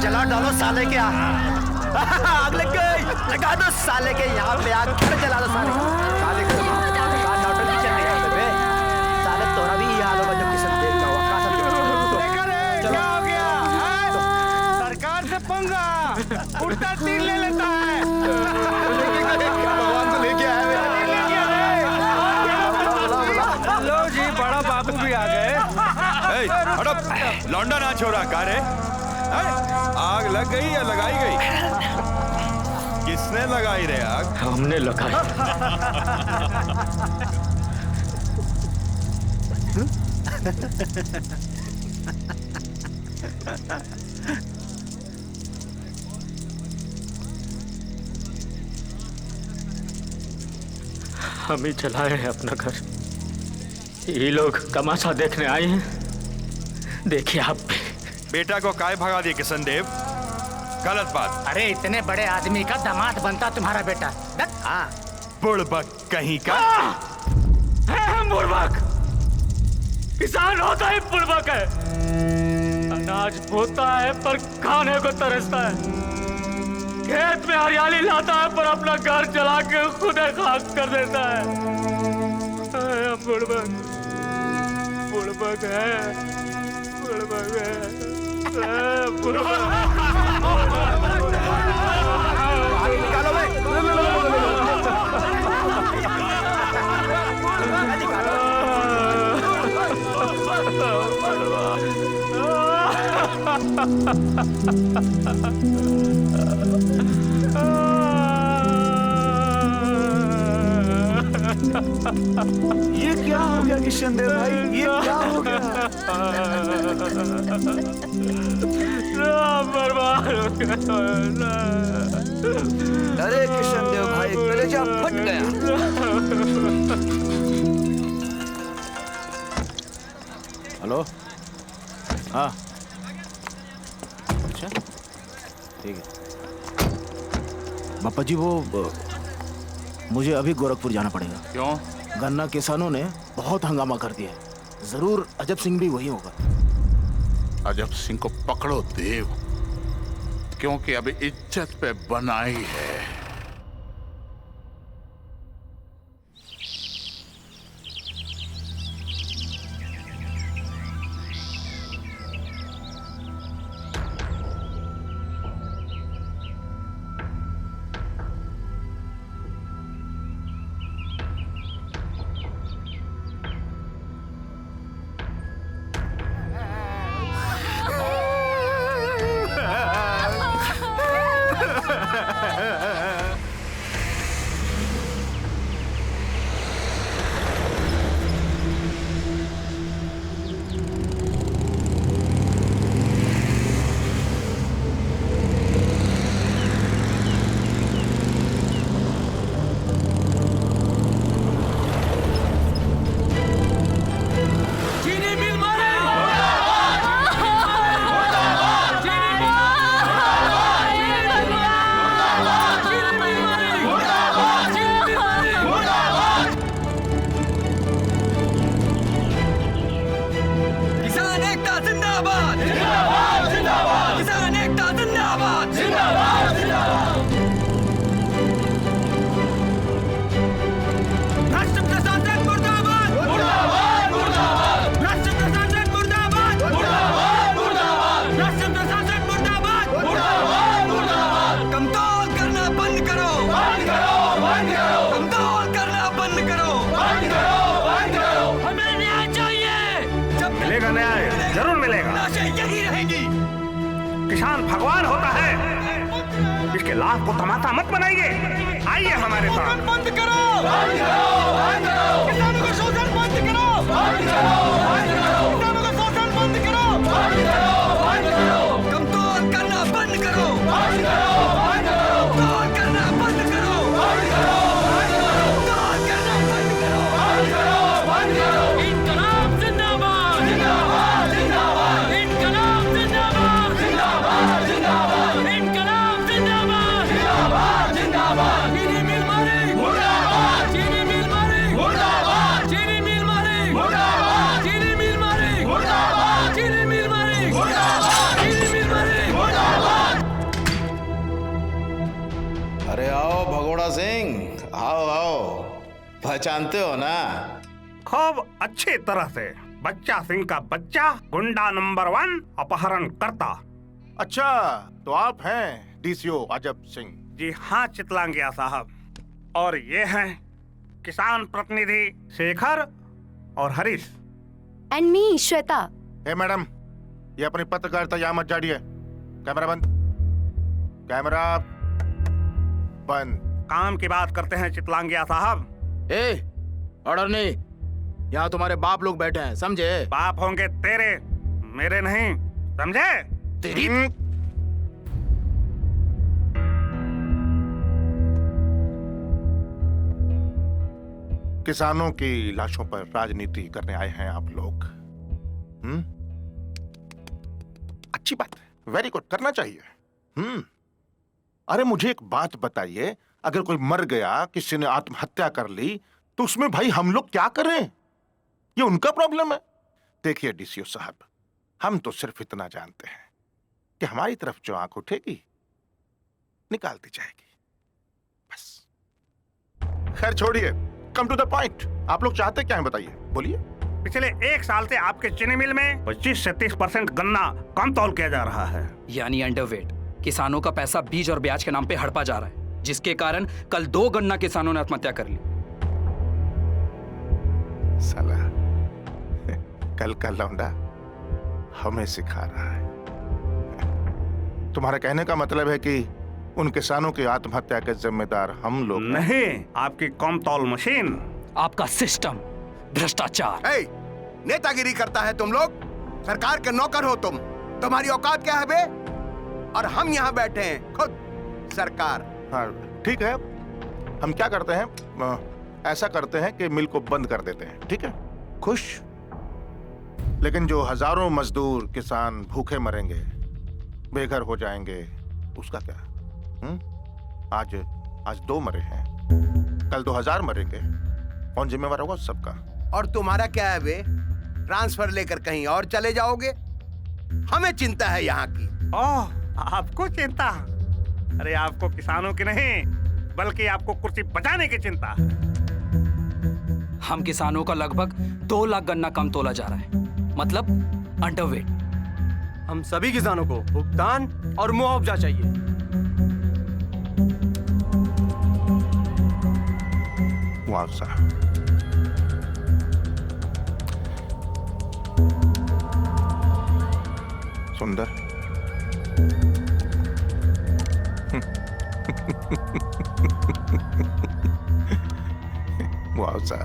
जला डालो साले के आग लग गई। लगा दो साले के यहाँ पे आग, घर जला दो साले के। नौटंकी चल रही है बे। साले तोरा भी ये हाल होगा जब किशन देव का हुआ। क्या हो गया? सरकार से पंगा, उल्टा तीर ले लेता है। भगवान तो लेके आया है। लो जी, बड़ा बाबू भी आ गए। लौंडा ना छोड़ा कार है। आग लग गई या लगाई गई? किसने लगाई रे आग? हमने लगाई। हम ही चलाए हैं अपना घर। ये लोग तमाशा देखने आए हैं, देखिए आप भी। बेटा को काय भगा दिए किशन देव? गलत बात। अरे इतने बड़े आदमी का दामाद बनता तुम्हारा बेटा। हाँ, बुड़बक कहीं का। बुड़बक किसान होता ही बुड़बक है। अनाज बोता है पर खाने को तरसता है। खेत में हरियाली लाता है पर अपना घर जला के खुद खाक कर देता है। बुड़बक बुड़बक है, बुड़बक है, ये क्या हो गया किशन देव भाई? ये क्या हो गया? अरे किशन देव भाई, कलेजा फट गया। हेलो, हाँ, अच्छा, ठीक है। बापा जी, वो मुझे अभी गोरखपुर जाना पड़ेगा। क्यों? गन्ना किसानों ने बहुत हंगामा कर दिया है। जरूर अजब सिंह भी वही होगा। अजब सिंह को पकड़ो देव, क्योंकि अभी इज्जत पे बनाई है। किसान भगवान होता है। इसके लाभ को तमाशा मत बनाइए, आइए हमारे साथ। बंद करो, किसानों का शोषण बंद करो, किसानों का शोषण बंद करो, कमजोर करना बंद करो, कमजोर करना बंद करो, कमजोर करना बंद करो। इनकलाब जिंदाबाद, जिंदाबाद, जिंदाबाद, इनकलाब जिंदाबाद, जिंदाबाद, जिंदाबाद, इनकलाब जिंदाबाद, जिंदाबाद, जिंदाबाद। चीनी मिल मालिक मुर्दाबाद, चीनी मिल मालिक मुर्दाबाद, चीनी मिल मालिक मुर्दाबाद, चीनी मिल मालिक मुर्दाबाद, चीनी मिल मालिक मुर्दाबाद, चीनी मिल मालिक मुर्दाबाद। अरे आओ भगोड़ा सिंह, आओ आओ, पहचानते हो ना? खूब अच्छी तरह से। बच्चा सिंह का बच्चा, गुंडा नंबर 1, अपहरण करता। अच्छा, तो आप हैं डीसीओ अजब सिंह? जी हाँ चितलांगिया साहब, और ये हैं किसान प्रतिनिधि शेखर और Harish. And me Shweta. A madam, ये अपनी पत्रकारिता यहाँ मत झाड़िए। कैमरा बंद, कैमरा बंद। काम की बात करते हैं चितलांगिया साहब। ऑर्डर नहीं, यहाँ तुम्हारे बाप लोग बैठे हैं, समझे? बाप होंगे तेरे, मेरे नहीं, समझे? तेरी किसानों की लाशों पर राजनीति करने आए हैं आप लोग। अच्छी बात है, वेरी गुड, करना चाहिए। अरे मुझे एक बात बताइए, अगर कोई मर गया, किसी ने आत्महत्या कर ली, तो उसमें भाई हम लोग क्या करें? ये उनका प्रॉब्लम है। देखिए डीसीओ साहब, हम तो सिर्फ इतना जानते हैं कि हमारी तरफ जो आंख उठेगी निकाल दी जाएगी, बस। खैर छोड़िए, कम टू द पॉइंट। आप लोग चाहते क्या है बताइए, बोलिए। पिछले 1 साल से आपके चीनी मिल में 25 से 30% गन्ना कम तौल किया जा रहा है। यानी अंडरवेट। किसानों का पैसा बीज और ब्याज के नाम पे हड़पा जा रहा है, जिसके कारण कल 2 गन्ना किसानों ने आत्महत्या कर ली। साला कल का लौंडा हमें सिखा रहा है। तुम्हारा कहने का मतलब है कि उन किसानों की आत्महत्या के जिम्मेदार हम लोग नहीं, आपकी कम तौल मशीन, आपका सिस्टम, भ्रष्टाचार। नेतागिरी करता है तुम लोग, सरकार के नौकर हो तुम। तुम्हारी औकात क्या है बे? और हम यहाँ बैठे हैं खुद सरकार। हाँ ठीक है, हम क्या करते हैं, ऐसा करते हैं कि मिल को बंद कर देते हैं, ठीक है? खुश? लेकिन जो हजारों मजदूर किसान भूखे मरेंगे, बेघर हो जाएंगे, उसका क्या? आज 2 मरे हैं, कल 2000 मरेंगे, कौन जिम्मेवार होगा सबका? और तुम्हारा क्या है बे? ट्रांसफर लेकर कहीं और चले जाओगे? हमें चिंता है यहाँ की। ओह, आपको चिंता? अरे आपको किसानों की नहीं, बल्कि आपको कुर्सी बचाने की चिंता। हम किसानों का लगभग 2 लाख गन्ना कम तोला जा रहा है, मतलब अंडरवेट। हम सभी किसानों को भुगतान और मुआवजा चाहिए। मुआवजा? सुंदर, मुआवजा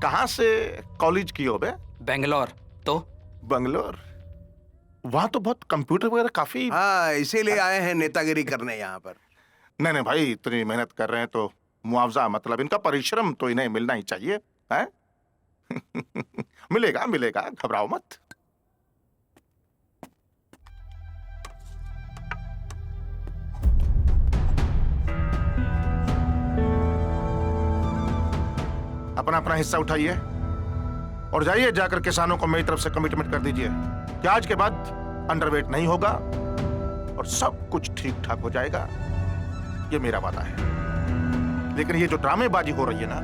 कहाँ से कॉलेज की हो बे? बेंगलोर। तो बंगलोर? वहां तो बहुत कंप्यूटर वगैरह काफी। हाँ, इसीलिए आए हैं नेतागिरी करने यहाँ पर। नहीं भाई, इतनी मेहनत कर रहे हैं तो मुआवजा, मतलब इनका परिश्रम तो इन्हें मिलना ही चाहिए, है? मिलेगा मिलेगा, घबराओ मत। अपना अपना हिस्सा उठाइए और जाइए, जाकर किसानों को मेरी तरफ से कमिटमेंट कर दीजिए कि आज के बाद अंडरवेट नहीं होगा और सब कुछ ठीक ठाक हो जाएगा। ये मेरा वादा है। लेकिन ये जो ड्रामेबाजी हो रही है ना,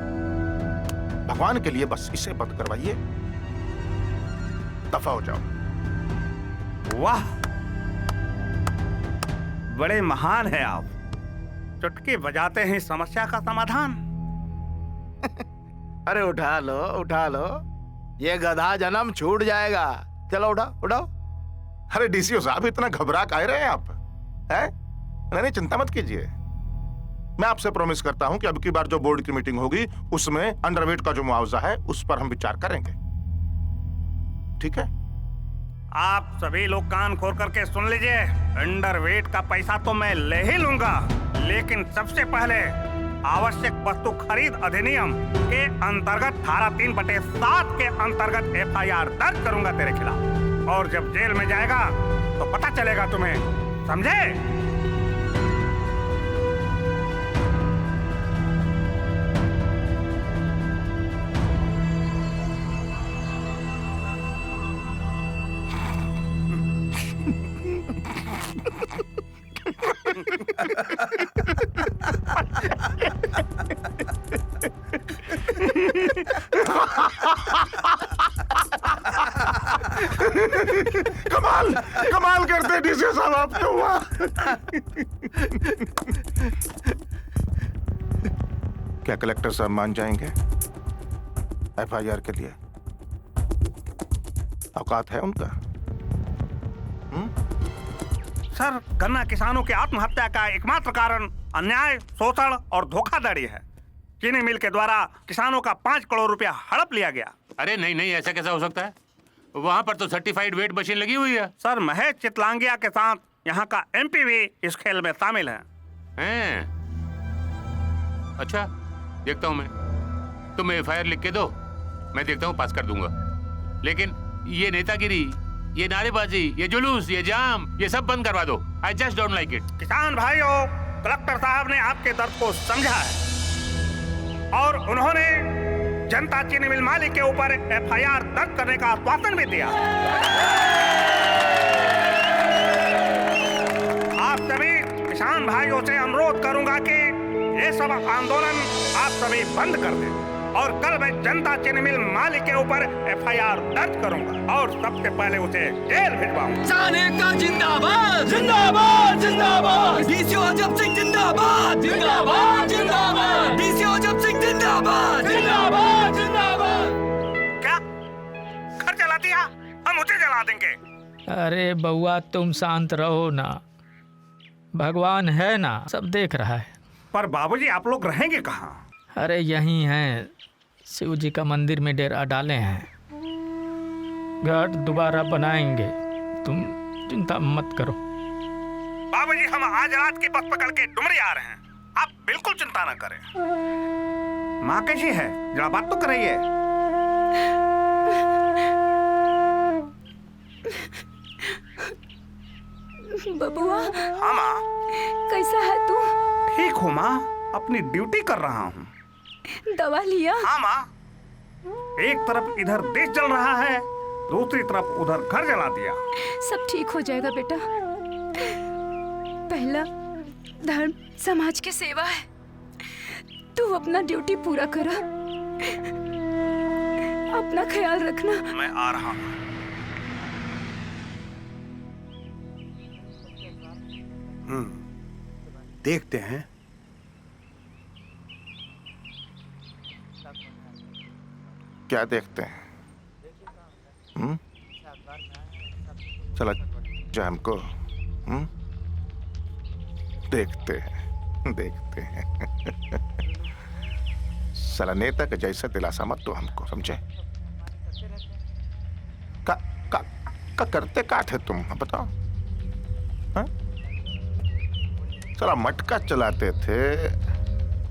भगवान के लिए बस इसे बंद करवाइए, दफा हो जाओ। वाह, बड़े महान हैं आप। चुटकी बजाते हैं समस्या का समाधान। अरे उठा लो उठा लो, ये गधा जन्म छूट जाएगा। चलो उठाओ उठाओ। अरे डीसीओ साहब इतना घबरा काहे रहे हैं आप? हैं? नहीं चिंता मत कीजिए, मैं आपसे प्रॉमिस करता हूं कि अब की बार जो बोर्ड की मीटिंग होगी उसमें अंडरवेट का जो मुआवजा है उस पर हम विचार करेंगे, ठीक है? आप सभी लोग कान खोल करके सुन लीजिए, अंडरवेट का पैसा तो मैं ले ही लूंगा, लेकिन सबसे पहले आवश्यक वस्तु खरीद अधिनियम के अंतर्गत धारा 3/7 के अंतर्गत FIR दर्ज करूंगा तेरे खिलाफ, और जब जेल में जाएगा तो पता चलेगा तुम्हें, समझे? कमाल कमाल करते डीसीओ साहब आप तो। हुआ क्या कलेक्टर साहब मान जाएंगे FIR के लिए? औकात है उनका? सर, गन्ना किसानों की आत्महत्या का एकमात्र कारण अन्याय, शोषण और धोखाधड़ी है। चीनी मिल के द्वारा किसानों का 5 करोड़ रुपया हड़प लिया गया। अरे नहीं नहीं, ऐसा कैसा हो सकता है? वहाँ पर तो सर्टिफाइड वेट मशीन लगी हुई है। सर, महेश चितलांगिया के साथ यहाँ का MP भी इस खेल में शामिल है। अच्छा, देखता हूँ मैं। तुम FIR लिख के दो, मैं देखता हूँ, पास कर दूंगा। लेकिन ये नेतागिरी, ये नारेबाजी, ये जुलूस, ये जाम, ये सब बंद करवा दो। I just don't like it। किसान भाइयों, कलेक्टर साहब ने आपके दर्द को समझा है और उन्होंने जनता चीनी मिल मालिक के ऊपर FIR दर्ज करने का आश्वासन भी दिया। आप सभी किसान भाइयों से अनुरोध करूंगा कि ये सब आंदोलन आप सभी बंद कर दें, और कल मैं जनता चीनी मिल मालिक के ऊपर FIR दर्ज करूंगा और सबसे पहले उसे जेल भिजवाऊंगा। का जिंदाबाद जिंदाबाद जिंदाबाद, डीसीओ अजब सिंह जिंदाबाद जिंदाबाद जिंदाबाद, डीसीओ अजब सिंह जिंदाबाद जिंदाबाद जिंदाबाद। क्या घर जला दिया? हम उसे जला देंगे। अरे बउआ, तुम शांत रहो ना, भगवान है ना, सब देख रहा है। पर बाबूजी, आप लोग रहेंगे कहाँ? अरे यहीं हैं, शिव जी का मंदिर में डेरा डाले हैं, घर दोबारा बनाएंगे, तुम चिंता मत करो। बाबूजी, हम आज रात की बस पकड़ के डुमरी आ रहे हैं, आप बिल्कुल चिंता न करें। माँ कैसी है, जरा बात तो करिए। बबुआ। हाँ माँ। कैसा है तू? ठीक हूँ माँ, अपनी ड्यूटी कर रहा हूँ। दवा लिया? हाँ माँ। एक तरफ इधर देश जल रहा है, दूसरी तरफ उधर घर जला दिया। सब ठीक हो जाएगा बेटा। पहला धर्म समाज की सेवा है, तू अपना ड्यूटी पूरा करा, अपना ख्याल रखना। मैं आ रहा हूँ। देखते हैं। क्या देखते हैं? चला जा हमको। देखते हैं साला नेता के जैसा दिलासा मत तो हमको, समझे? का करते का थे तुम, बताओ? साला मटका चलाते थे,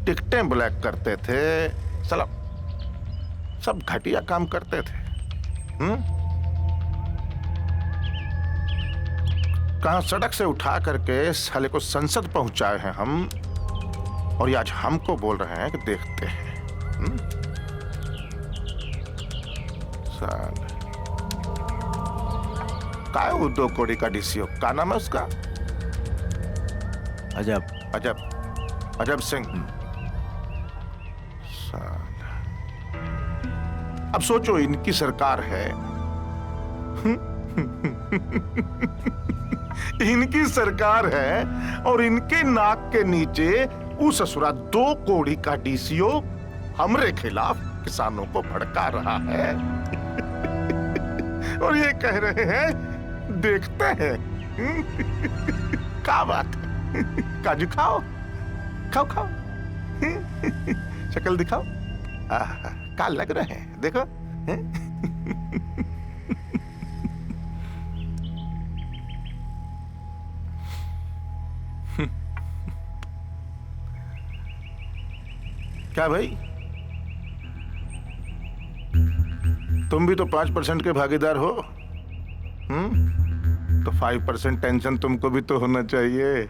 टिकटें ब्लैक करते थे, साला सब घटिया काम करते थे। कहां सड़क से उठा करके साले को संसद पहुंचाए हैं हम, और ये आज हमको बोल रहे हैं कि देखते हैं। साले का है वो 2 कौड़ी का डीसीओ, का नाम है उसका? अजब सिंह। साला अब सोचो, इनकी सरकार है इनकी सरकार है और इनके नाक के नीचे उस ससुरा 2 कौड़ी का डीसीओ हमरे खिलाफ किसानों को भड़का रहा है। और ये कह रहे हैं देखते हैं। क्या बात है? काजू खाओ खाओ खाओ। शक्ल दिखाओ। क्या लग रहे हैं देखो। क्या भाई, तुम भी तो 5% के भागीदार हो। तो 5% टेंशन तुमको भी तो होना चाहिए।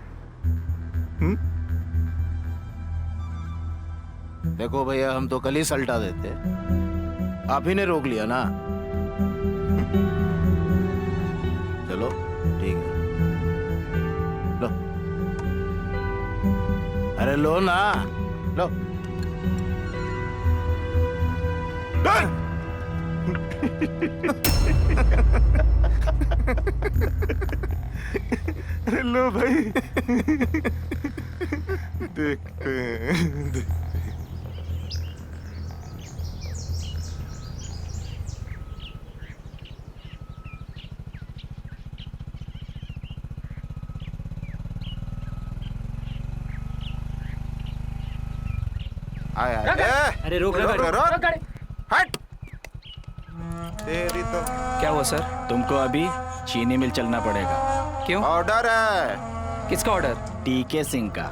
देखो भैया, हम तो कल ही सल्टा देते, आप ही ने रोक लिया ना। चलो ठीक है, लो। अरे लो ना, लो। अरे लो भाई। देखते हैं। अरे रोक गाड़ी। हट। तेरी तो क्या हुआ सर? तुमको अभी चीनी मिल चलना पड़ेगा। क्यों? ऑर्डर है। किसका ऑर्डर? डीके सिंह का।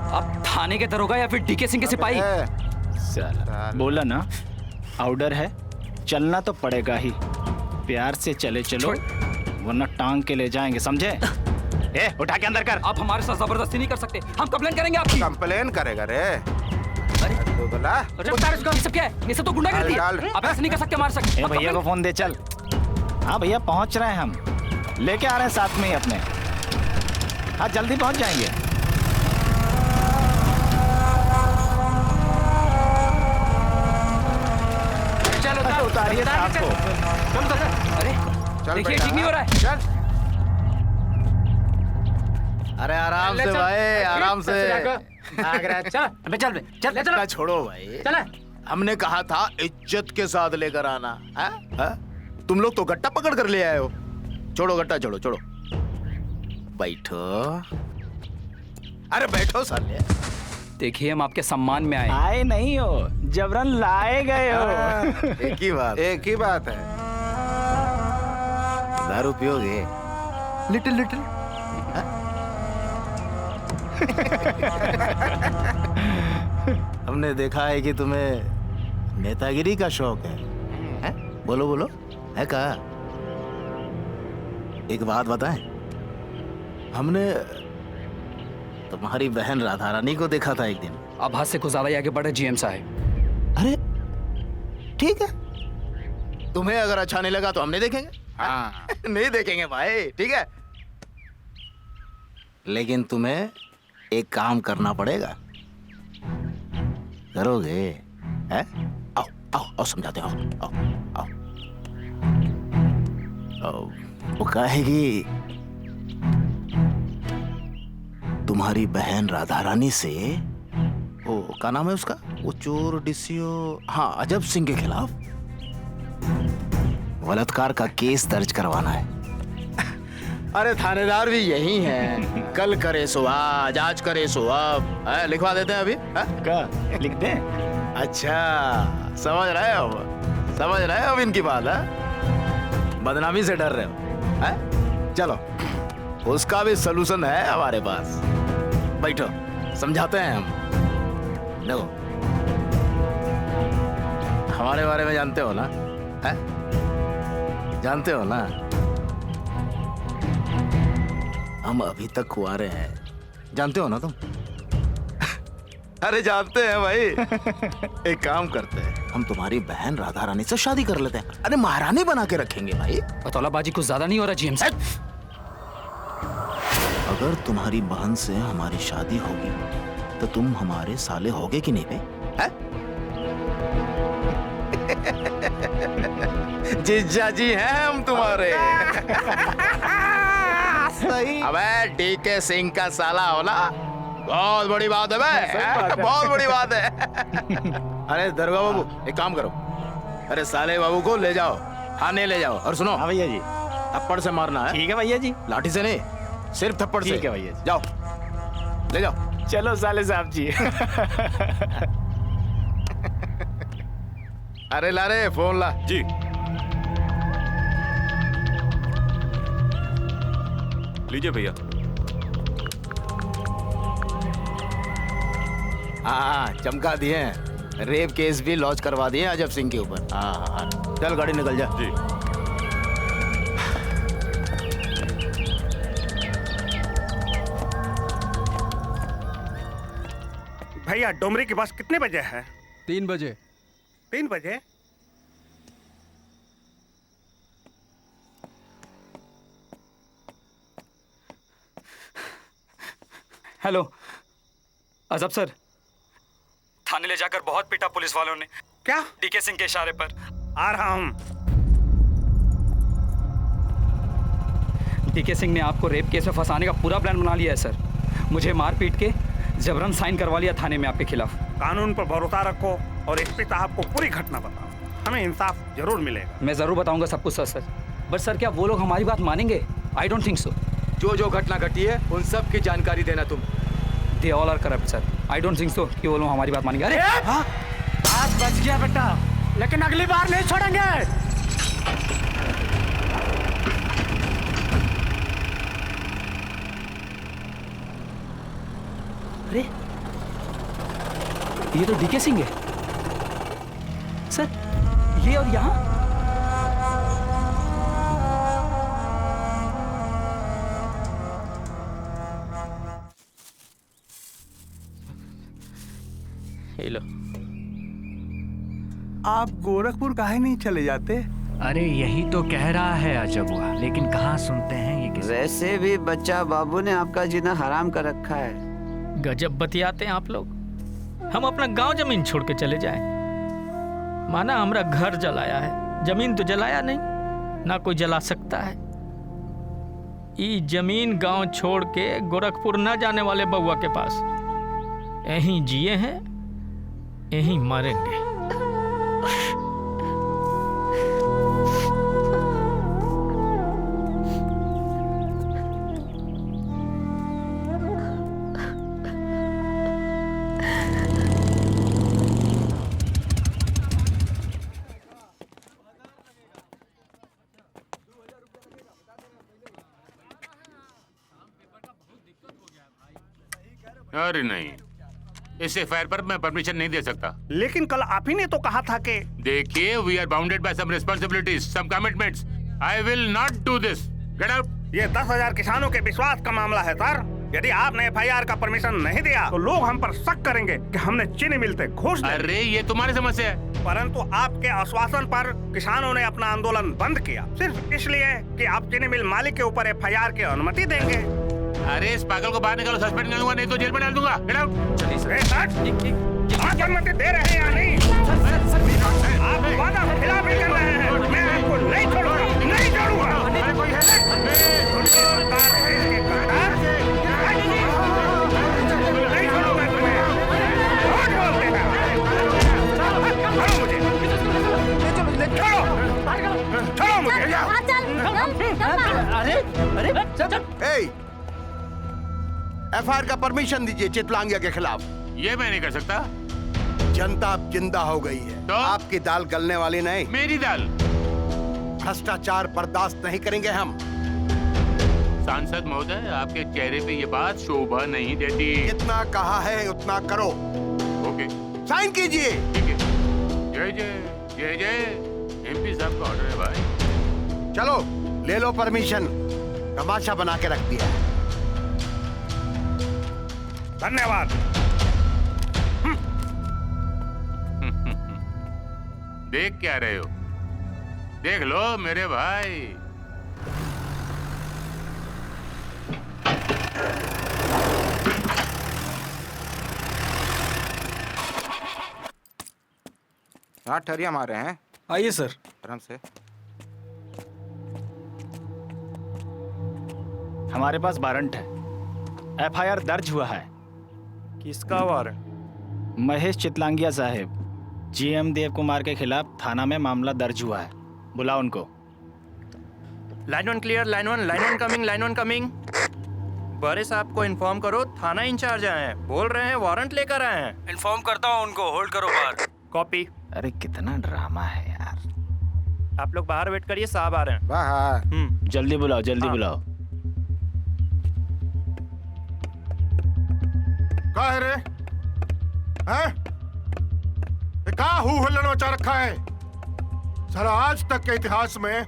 अब थाने के दरोगा या फिर डीके सिंह के सिपाही? साला बोला ना, ऑर्डर है, चलना तो पड़ेगा ही। प्यार से चले चलो, वरना टांग के ले जाएंगे, समझे? ए, उठा के अंदर कर। आप हमारे साथ जबरदस्ती नहीं कर सकते, हम कंप्लेन करेंगे आपकी। कंप्लेन करेगा रे? अरे तो बोला ये सब क्या है? ये सब तो गुंडागर्दी है। आप ऐसे नहीं कर सकते हमारे साथ। ए भैया को फोन दे, चल। हाँ भैया पहुंच रहे हैं, हम लेके आ रहे हैं साथ में ही अपने। हाँ जल्दी पहुंच जाएंगे। चलो उतारिए साथ को। अरे देखिए, ठीक नहीं हो रहा है। चल। अरे आराम से भाई, आराम से। चल अबे चल चल चल छोड़ो भाई, चल। हमने कहा था इज्जत के साथ लेकर आना है? तुम लोग तो गट्टा पकड़ कर ले आए हो। छोड़ो गट्टा, छोड़ो छोड़ो। बैठो। अरे बैठो साले। देखिए, हम आपके सम्मान में आए। आए नहीं हो, जबरन लाए गए हो। एक ही बात, एक ही बात है। दारू पियोगे? Little little. हमने देखा है कि तुम्हें नेतागिरी का शौक है? बोलो बोलो, है का? एक बात बताएं, हमने तुम्हारी बहन राधा रानी को देखा था एक दिन। अब हाथ से कुछ ज्यादा ही आगे बढ़े जीएम साहब। अरे ठीक है, तुम्हें अगर अच्छा नहीं लगा तो हम नहीं देखेंगे। हाँ नहीं देखेंगे भाई, ठीक है। लेकिन तुम्हें एक काम करना पड़ेगा। करोगे? हैं? आओ आओ आओ, समझाते हो। आओ आओ आओ। वो कहेगी तुम्हारी बहन राधा रानी से, वो क्या नाम है उसका, वो चोर डिसियो, हाँ अजब सिंह के खिलाफ बलात्कार का केस दर्ज करवाना है। अरे थानेदार भी यही है, कल करे सो आज, आज करे सो अब। लिखवा देते हैं अभी। क्या लिख दें? अच्छा समझ रहे हो, समझ रहे हो अब इनकी बात है? बदनामी से डर रहे हो है? चलो उसका भी सलूशन है हमारे पास। बैठो, समझाते हैं हम। देखो, हमारे बारे में जानते हो ना? है? जानते हो ना? हम अभी तक कुंवारे हैं, जानते हो ना तुम? अरे जानते हैं भाई। एक काम करते हैं, हम तुम्हारी बहन राधा रानी से शादी कर लेते हैं। अरे महारानी बना के रखेंगे भाई। पतौलाबाजी कुछ ज्यादा नहीं हो रहा जीएम साहब? अगर तुम्हारी बहन से हमारी शादी होगी तो तुम हमारे साले होगे कि नहीं बे? जीजा जी हैं हम तुम्हारे। सही। अबे डीके सिंह का साला होना बहुत बड़ी बात है बे, बहुत बड़ी बात है। अरे दरोगा बाबू, एक काम करो, अरे साले बाबू को ले जाओ, आने ले जाओ। और सुनो, हाँ भैया जी, थप्पड़ से मारना है। ठीक है भैया जी। लाठी से नहीं, सिर्फ थप्पड़ से। ठीक है भैया। जाओ, ले जाओ। चलो साले साहब जी। अरे ला रे, फोन ला। जी। लीजिए भैया। हाँ, चमका दिए। रेप केस भी लॉन्च करवा दिए अजब सिंह के ऊपर। हाँ, चल गाड़ी निकल जा। जी। भैया डोमरी की बस कितने बजे है? 3 बजे। 3 बजे? हेलो अजब सर, थाने ले जाकर बहुत पीटा पुलिस वालों ने। क्या? डीके सिंह के इशारे पर। आ रहा हूं। डीके सिंह ने आपको रेप केस में फंसाने का पूरा प्लान बना लिया है सर। मुझे मार पीट के जबरन साइन करवा लिया थाने में आपके खिलाफ। कानून पर भरोसा रखो और एसपी साहब को पूरी घटना बताओ, हमें इंसाफ जरूर मिलेगा। मैं जरूर बताऊंगा सब कुछ सर। बट सर क्या वो लोग हमारी बात मानेंगे? आई डोंट थिंक सो। जो जो घटना घटी है उन सब की जानकारी देना तुम। They all are corrupt sir. I don't think so कि वो लोग हमारी बात मानेंगे। अरे हाँ? बात बच गया बेटा, लेकिन अगली बार नहीं छोड़ेंगे। अरे ये तो डीके सिंह है सर। ये और यहाँ लो। आप गोरखपुर काहे नहीं चले जाते? अरे यही तो कह रहा है अजबुआ, लेकिन कहाँ सुनते हैं ये किसी। वैसे भी बच्चा बाबू ने आपका जीना हराम कर रखा है। गजब बतियाते हैं आप लोग। हम अपना गांव जमीन छोड़ के चले जाएं। माना हमारा घर जलाया है, जमीन तो जलाया नहीं, ना कोई जला सकता है। ई जमीन गांव छोड़ के गोरखपुर न जाने वाले बउआ के पास यहीं जिए हैं, यहीं मरेंगे। अरे नहीं, इस एफआईआर पर मैं परमिशन नहीं दे सकता। लेकिन कल आप ही ने तो कहा था कि देखिए, we are bounded by some responsibilities, some commitments. I will not do this. Get out. ये 10,000 किसानों के विश्वास का मामला है सर। यदि आपने एफआईआर का परमिशन नहीं दिया तो लोग हम पर शक करेंगे कि हमने चीनी मिल से घूस ले ली। अरे ये तुम्हारी समस्या है। परंतु आपके आश्वासन पर किसानों ने अपना आंदोलन बंद किया, सिर्फ इसलिए कि आप चीनी मिल मालिक के ऊपर एफआईआर की अनुमति देंगे। अरे इस पागल को बाहर निकालो, सस्पेंड कर दूंगा, नहीं तो जेल में डाल दूंगा। Get out. चलिए सर, आप अनुमति दे रहे हैं या नहीं? आप वादा खिलाफ ही कर रहे हैं। मैं आपको नहीं छोड़ूंगा, नहीं छोड़ूंगा। नहीं छोड़ूंगा तुम्हें। झूठ बोलते हैं। छोड़ो मुझे, छोड़ो मुझे। अरे एफआईआर का परमिशन दीजिए चितलांगिया के खिलाफ। ये मैं नहीं कर सकता। जनता अब जिंदा हो गई है तो? आपकी दाल गलने वाली नहीं। मेरी दाल। भ्रष्टाचार बर्दाश्त नहीं करेंगे हम। सांसद महोदय, आपके चेहरे पे ये बात शोभा नहीं देती। जितना कहा है उतना करो। ओके, साइन कीजिए। ठीक है। जय जय जय जय। एमपी साहब का ऑर्डर है भाई। चलो ले लो परमिशन। तमाशा बना के रख दिया। धन्यवाद। देख क्या रहे हो? देख लो मेरे भाई। हाँ ठहरिया मार रहे हैं। आइए सर। आराम से। हमारे पास वारंट है, एफआईआर दर्ज हुआ है। किसका वारंट? महेश चितलांगिया साहब, जीएम देव कुमार के खिलाफ थाना में मामला दर्ज हुआ है। बुलाओ उनको। Line 1 clear, line 1 coming, line 1 coming. बड़े साहब को इन्फॉर्म करो, थाना इंचार्ज आए हैं, बोल रहे हैं वारंट लेकर आए हैं। इन्फॉर्म करता हूँ उनको, होल्ड करो बाहर। कॉपी। अरे कितना ड्रामा है यार। आप लोग बाहर वेट करिए, साहब आ रहे हैं। बाहर जल्दी बुलाओ, जल्दी बुलाओ। का है रे? हैं? ये का हुल्लड़ मचा रखा है? साला आज तक के इतिहास में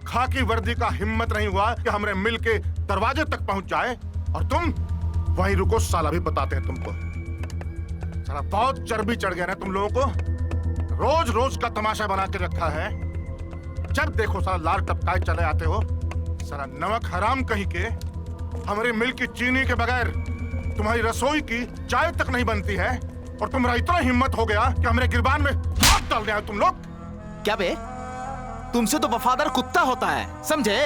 खाकी वर्दी का हिम्मत नहीं हुआ कि हमारे मिल के दरवाजे तक पहुंच जाए, और तुम वहीं रुको। साला भी बताते हैं तुमको। साला बहुत चर्बी चढ़ गया ना तुम लोगों को। रोज रोज का तमाशा बना के रखा है। जब देखो साला लाल टपकाए चले आते हो। साला नमक हराम कहीं के। हमारी मिल की चीनी के बगैर तुम्हारी रसोई की चाय तक नहीं बनती है, और तुम्हारा इतना हिम्मत हो गया कि हमारे गिरबान में हाथ डाल रहे हो तुम लोग। क्या बे, तुमसे तो वफादार कुत्ता होता है, समझे?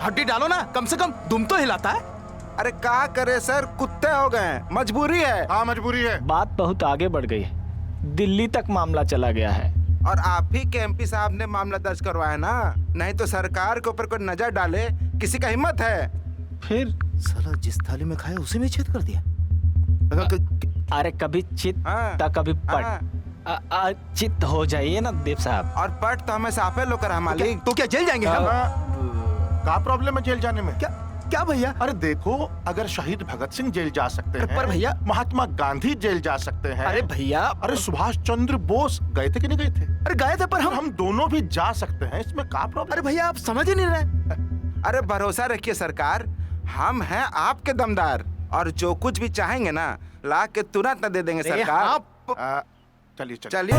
हड्डी डालो ना, कम से कम दुम तो हिलाता है। अरे क्या करे सर, कुत्ते हो गए, मजबूरी है। हाँ मजबूरी है। बात बहुत आगे बढ़ गई है, दिल्ली तक मामला चला गया है। और आप ही के एमपी साहब ने मामला दर्ज करवाया ना, नहीं तो सरकार के ऊपर कोई नजर डाले किसी का हिम्मत है? फिर साला जिस थाली में खाया उसी में छेद कर दिया। अरे कभी चित कभी पट। चित हो जाइए ना देव साहब। और पट तो हमें साफे लो करा मालिक। तो क्या जेल जाएंगे हम? क्या प्रॉब्लम है जेल जाने में? क्या भैया? अरे देखो, अगर शहीद भगत सिंह जेल जा सकते हैं, पर भैया महात्मा गांधी जेल जा सकते हैं। अरे भैया, अरे सुभाष चंद्र बोस गए थे कि नहीं गए थे? अरे गए थे, पर हम दोनों भी जा सकते हैं, इसमें क्या प्रॉब्लम? अरे भैया आप समझ ही नहीं रहे। अरे भरोसा रखिए सरकार, हम हैं आपके दमदार, और जो कुछ भी चाहेंगे ना ला के तुरंत न दे देंगे सरकार। चलिए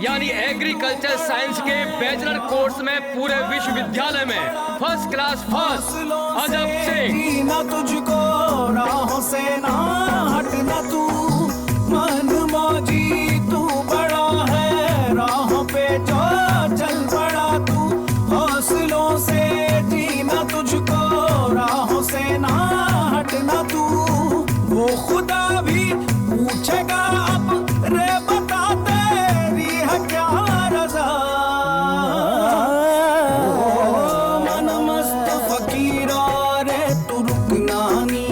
यानी एग्रीकल्चर साइंस के बैचलर कोर्स में पूरे विश्वविद्यालय में first class first Ajab Singh. ना तुझको राहों से ना हटना तू, मन मौजी तू बड़ा है, राहों पे जो चल पड़ा तू, हौसलों से जीना तुझको राहों से ना हटना तू, वो खुदा भी पूछेगा अब रे बता तेरी है क्या रजा। मन मस्त फकीरा रे तू रुकना नी,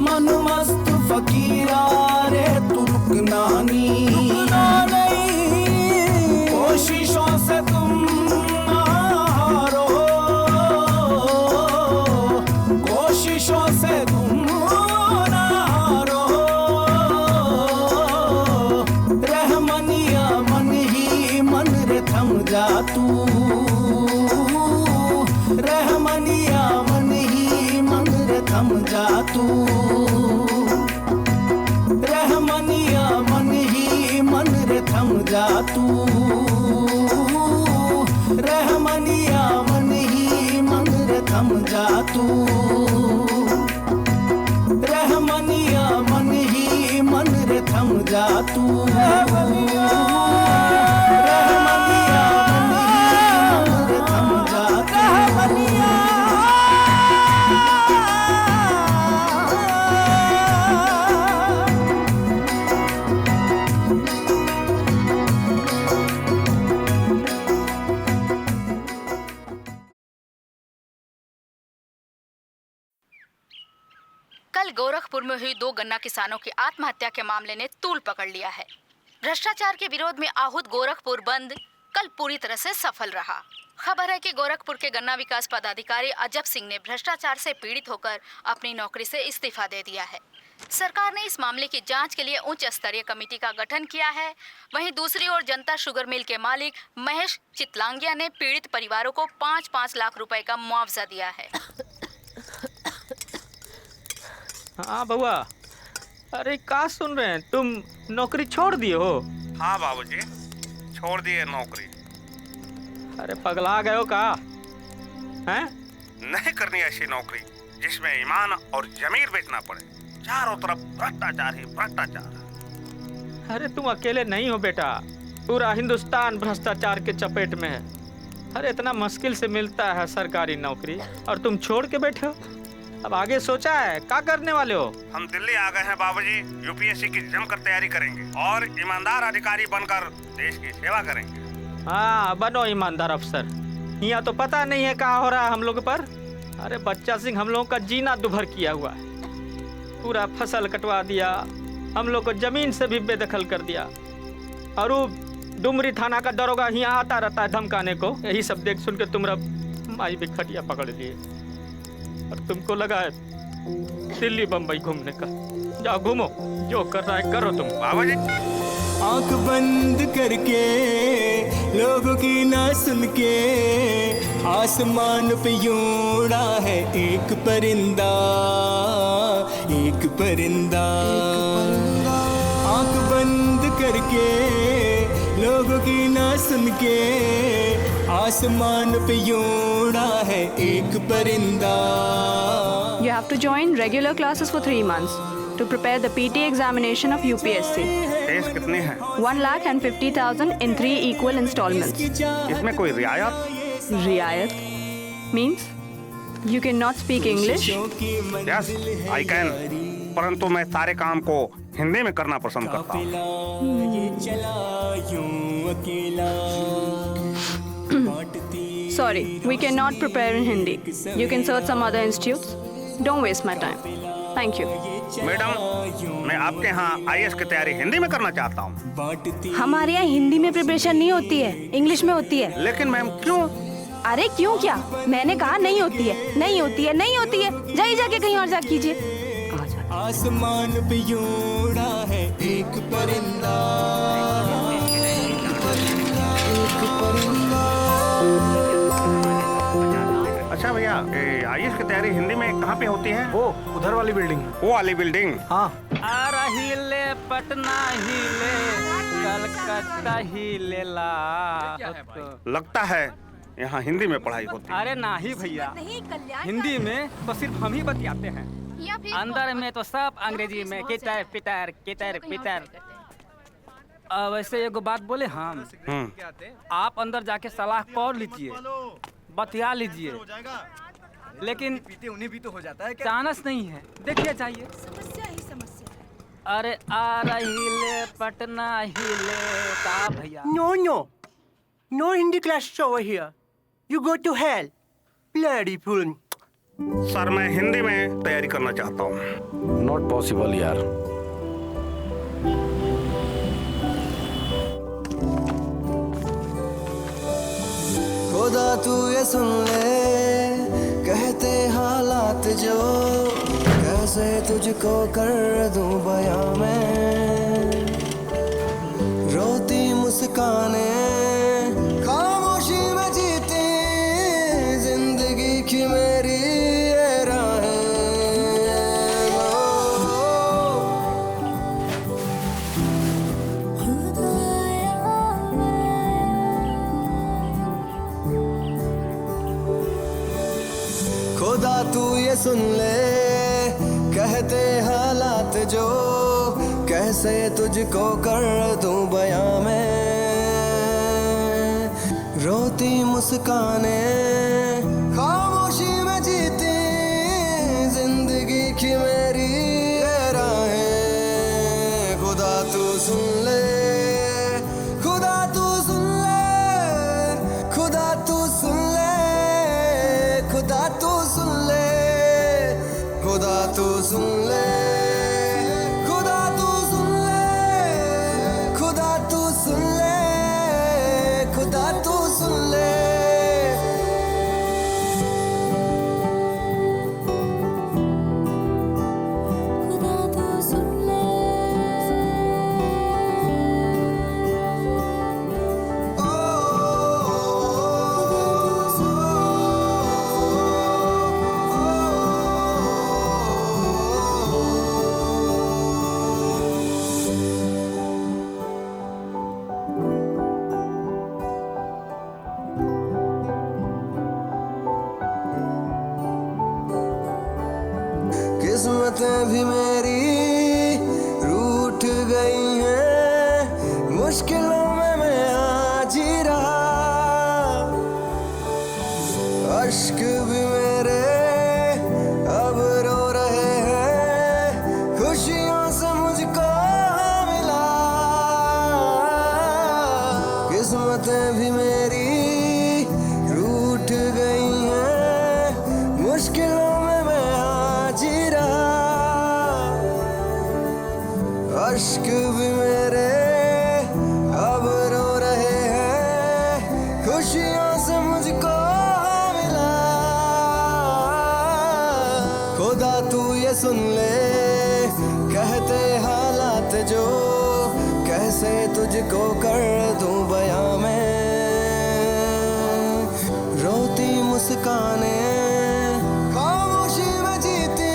मन मस्त फकीरा रे तू रुकना नहीं, कोशिशों से तुम ना हारो, कोशिशों से तुम ना हारो, रहमनिया मन ही मन रे थम जा तू, रहमनिया मन ही मन रे थम जा तू, रहमनिया मन ही मन रे थम जा तू, रहमनिया मन ही मन रे थम जा तू, रहमनिया मन ही मन रे थम जा तू, रहमनिया मन ही मन रे थम जा तू। कल गोरखपुर में हुई 2 गन्ना किसानों की आत्महत्या के मामले ने तूल पकड़ लिया है। भ्रष्टाचार के विरोध में आहूत गोरखपुर बंद कल पूरी तरह से सफल रहा। खबर है कि गोरखपुर के गन्ना विकास पदाधिकारी अजब सिंह ने भ्रष्टाचार से पीड़ित होकर अपनी नौकरी से इस्तीफा दे दिया है। सरकार ने इस मामले की जांच के लिए उच्च स्तरीय कमेटी का गठन किया है। वहीं दूसरी ओर जनता शुगर मिल के मालिक महेश चितलांगिया ने पीड़ित परिवारों को 5-5 लाख रुपए का मुआवजा दिया है। हाँ बउआ, अरे क्या सुन रहे हैं तुम? नौकरी छोड़ दिए हो? हाँ बाबूजी, छोड़ दिए नौकरी। अरे पगला गए हो का? हैं? नहीं करनी ऐसी नौकरी जिसमें ईमान और जमीर बेचना पड़े। चारों तरफ भ्रष्टाचार ही भ्रष्टाचार। अरे तुम अकेले नहीं हो बेटा, पूरा हिंदुस्तान भ्रष्टाचार के चपेट में है। अरे इतना मुश्किल से मिलता है सरकारी नौकरी और तुम छोड़ के बैठे हो। अब आगे सोचा है क्या करने वाले हो? हम दिल्ली आ गए हैं बाबूजी, यूपीएससी की जमकर तैयारी करेंगे और ईमानदार अधिकारी बनकर देश की सेवा करेंगे। हाँ बनो ईमानदार अफसर। यहाँ तो पता नहीं है क्या हो रहा है हम लोग पर। अरे बच्चा सिंह हम लोगों का जीना दुभर किया हुआ है। पूरा फसल कटवा दिया, हम लोग को जमीन से भी बेदखल कर दिया। और वो डुमरी थाना का दरोगा यहाँ आता रहता है धमकाने को। यही सब देख सुन के तुमरा माई भी खटिया पकड़ लिए और तुमको लगा है दिल्ली बम्बई घूमने का। जाओ घूमो, जो कर रहा है करो तुम। बाबूजी आंख बंद करके लोगों की ना सुन के आसमान पे यूं उड़ा है एक परिंदा, एक परिंदा। आंख बंद करके लोगों की ना सुन के आसमान पे यूं उड़ा है एक परिंदा। You have to join regular classes for 3 months to prepare the PT examination of UPSC. Fees कितनी है? 1,50,000 in 3 equal installments. इसमें कोई रियायत? रियायत means you cannot speak English. Yes, I can. परंतु मैं सारे काम को हिंदी में करना पसंद करता हूँ। Sorry, we cannot prepare in Hindi. You can search some other institutes. Don't waste my time. Thank you. Madam, मैं आपके यहाँ IAS की तैयारी हिंदी में करना चाहता हूँ। हमारे यहाँ हिंदी में प्रिपरेशन नहीं होती है, इंग्लिश में होती है। लेकिन मैम क्यों? अरे क्यों क्या? मैंने कहा नहीं होती है, नहीं होती है, नहीं होती है। जाइए जाके कहीं और जा कीजिए। आसमान पे यूं उड़ा है एक परिंदा, एक परिंदा। अच्छा भैया, IAS की तैयारी हिंदी में कहाँ पे होती है? वो उधर वाली बिल्डिंग। वो वाली बिल्डिंग? हाँ। हिले पटना हिले कलकत्ता हिले ला। लगता है यहाँ हिंदी में पढ़ाई होती है। अरे नहीं भैया, हिंदी में तो सिर्फ हम ही बतियाते हैं। अंदर में तो सब अंग्रेजी में कितर पितर कितर पितर। वैसे एगो बात बोले हम, आप अंदर जाके सलाह कर लीजिए, बतिया लीजिए, लेकिन उन्हें भी तो हो जाता है। चांस नहीं है। देखिए चाहिए समस्या ही समस्या। अरे आ रही ले पटना हिले का भैया। No, no. No Hindi classes over here. You go to hell. Bloody fool. Sir मैं हिंदी में तैयारी करना चाहता हूँ। नॉट पॉसिबल यार। खुदा तू ये सुन ले कहते हालात जो, कैसे तुझको कर दूं बयां मैं। रोती मुस्काने खामोशी में जीती जिंदगी की मेरी ये राहें। खुदा तू ये सुन ले कहते हालात जो, कैसे तुझको कर दूं बयां मैं। रोती मुस्काने खामोशी में जीती जिंदगी की मेरी ये राहें। खुदा तू सुन ले, खुदा तू सुन ले, खुदा तू सुन ले, खुदा तू सुन ले, खुदा तू सुन ले। तू सुन ले, खुदा तू सुन ले। किस्मतें भी मेरी रूठ गई हैं, मुश्किलों में मैं आज ही रहा। अश्क भी मेरे अब रो रहे हैं, खुशियों से मुझको मिला। किस्मतें भी मेरी रूठ गई हैं, मुश्किलों में मैं आज ही रहा। अश्क भी मेरे अब रो रहे हैं, खुशियों से मुझको मिला। खुदा तू ये सुन ले, कहते हालात जो, कैसे तुझको कर दूं बयां में। रोती मुस्काने खामोशी में जीती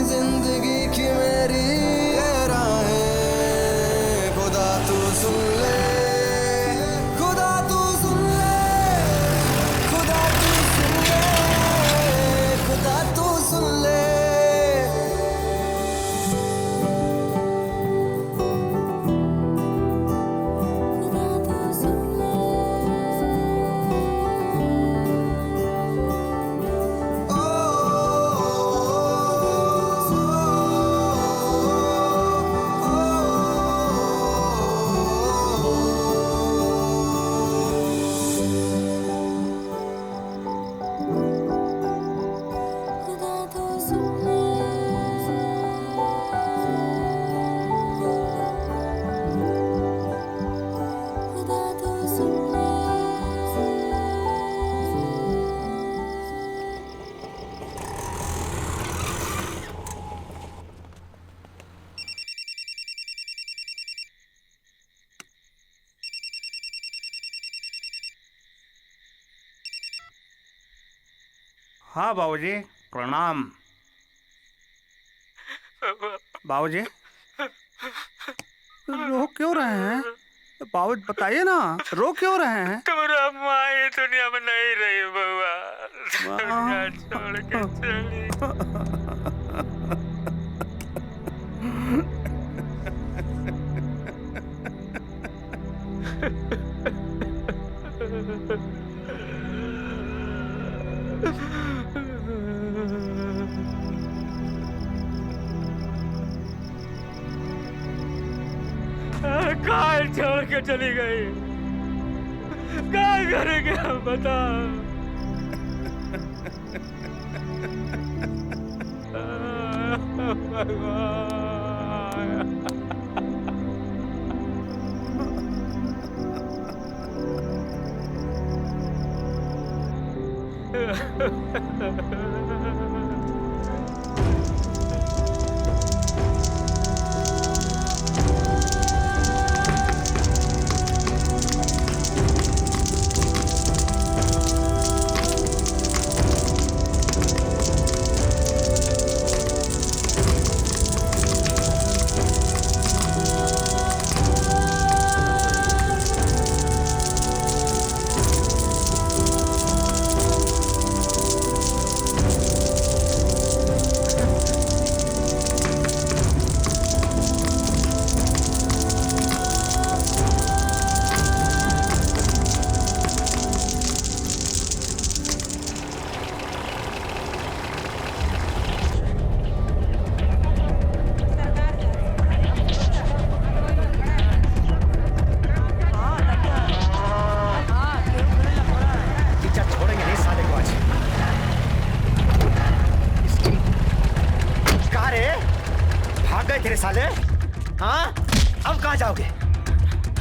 जिंदगी की मेरी ये राहें। खुदा तू सुन ले, खुदा तू सुन ले, खुदा तू सुन ले, खुदा तू सुन ले। हाँ बाबूजी, प्रणाम। बाबूजी रो क्यों रहे हैं? बाबूजी बताइए ना, रो क्यों रहे हैं? तुम्हारा माँ ये दुनिया में नहीं रही बउआ, दुनिया छोड़ के चली। कहाँ छोड़ के चली गई? कहाँ करेंगे हम, बता।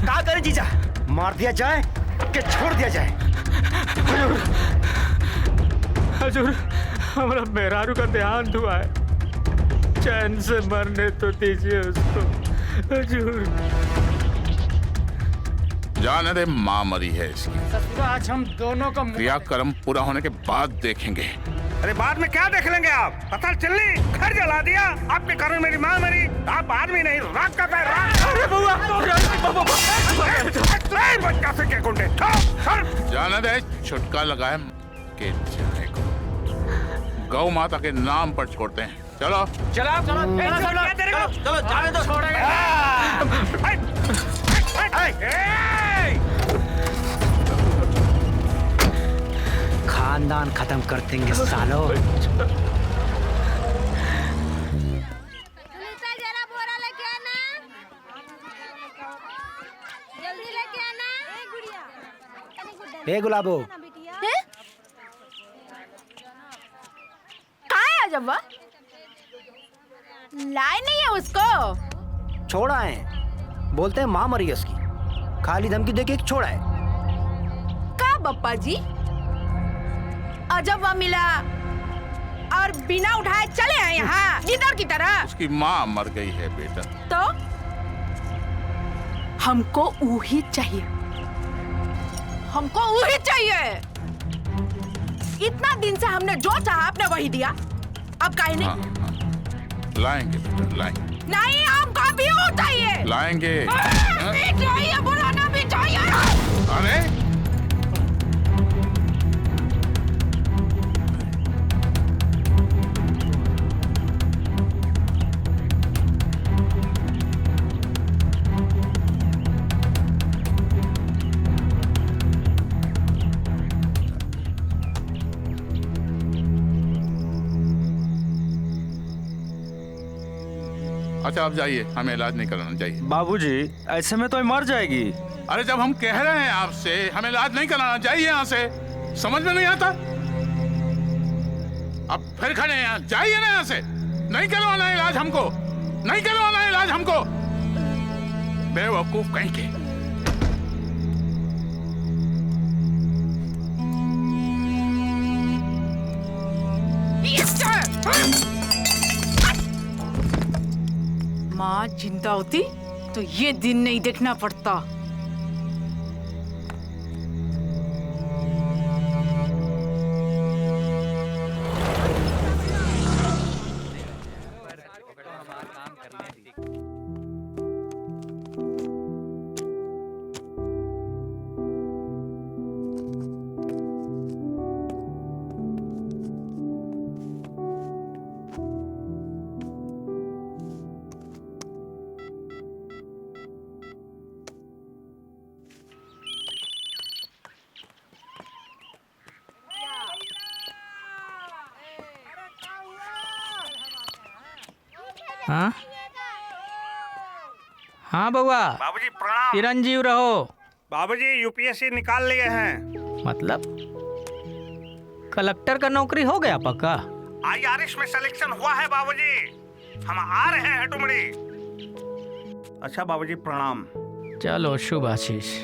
क्या करे जीजा? मार दिया जाए कि छोड़ दिया जाए? हजूर, हमारा मेहरारू का देहांत हुआ है, चैन से मरने तो दीजिए उसको हजूर। जाने दे, माँ मरी है इसकी। आज हम दोनों का क्रियाक्रम पूरा होने के बाद देखेंगे। अरे बाद में क्या देख लेंगे आप? पता चलनी घर जला दिया, आपके कारण मेरी माँ मरी। आप आदमी नहीं, राख का पैर राख। अरे बच्चा से क्या गुंडे? जाने दे, छुटका लगाए के जाएगा। गौ माता के नाम पर छोड़ते हैं। चलो चलो चलो जाने दो। खानदान खत्म कर देंगे सालों। ए गुलाबो, कहाँ है अजब? लाए नहीं है उसको। छोड़ा है, बोलते हैं माँ मरी है उसकी। खाली धमकी देके एक छोड़ा है। का बप्पा जी? अजब वह मिला और बिना उठाए चले आए यहाँ गिदड़ की तरह। उसकी माँ मर गई है बेटा। तो हमको वही चाहिए, हमको वही चाहिए। इतना दिन से हमने जो चाहा आपने वही दिया, अब काहे नहीं? हाँ, लाएंगे बेटा, लाएंगे। नहीं, हमको भी वो चाहिए। लाएंगे। भी चाहिए, बुलाना भी चाहिए। अरे अच्छा, आप जाइए, हमें इलाज नहीं कराना, जाइए। बाबूजी, ऐसे में तो मर जाएगी। अरे जब हम कह रहे हैं आपसे हमें इलाज नहीं कराना, जाइए यहाँ से। समझ में नहीं आता? अब फिर खड़े हैं यहाँ, जाइए ना यहाँ से। नहीं करवाना इलाज हमको, नहीं करवाना इलाज हमको। बेवकूफ कहीं के। माँ जिंदा होती तो ये दिन नहीं देखना पड़ता। हाँ हाँ बउआ। बाबूजी प्रणाम। चिरंजीव रहो। बाबूजी यूपीएससी निकाल लिए हैं। मतलब कलेक्टर का नौकरी हो गया पक्का? आईआरएस में सिलेक्शन हुआ है बाबूजी। हम आ रहे हैं टुमड़ी। अच्छा बाबूजी प्रणाम। चलो शुभ आशीष।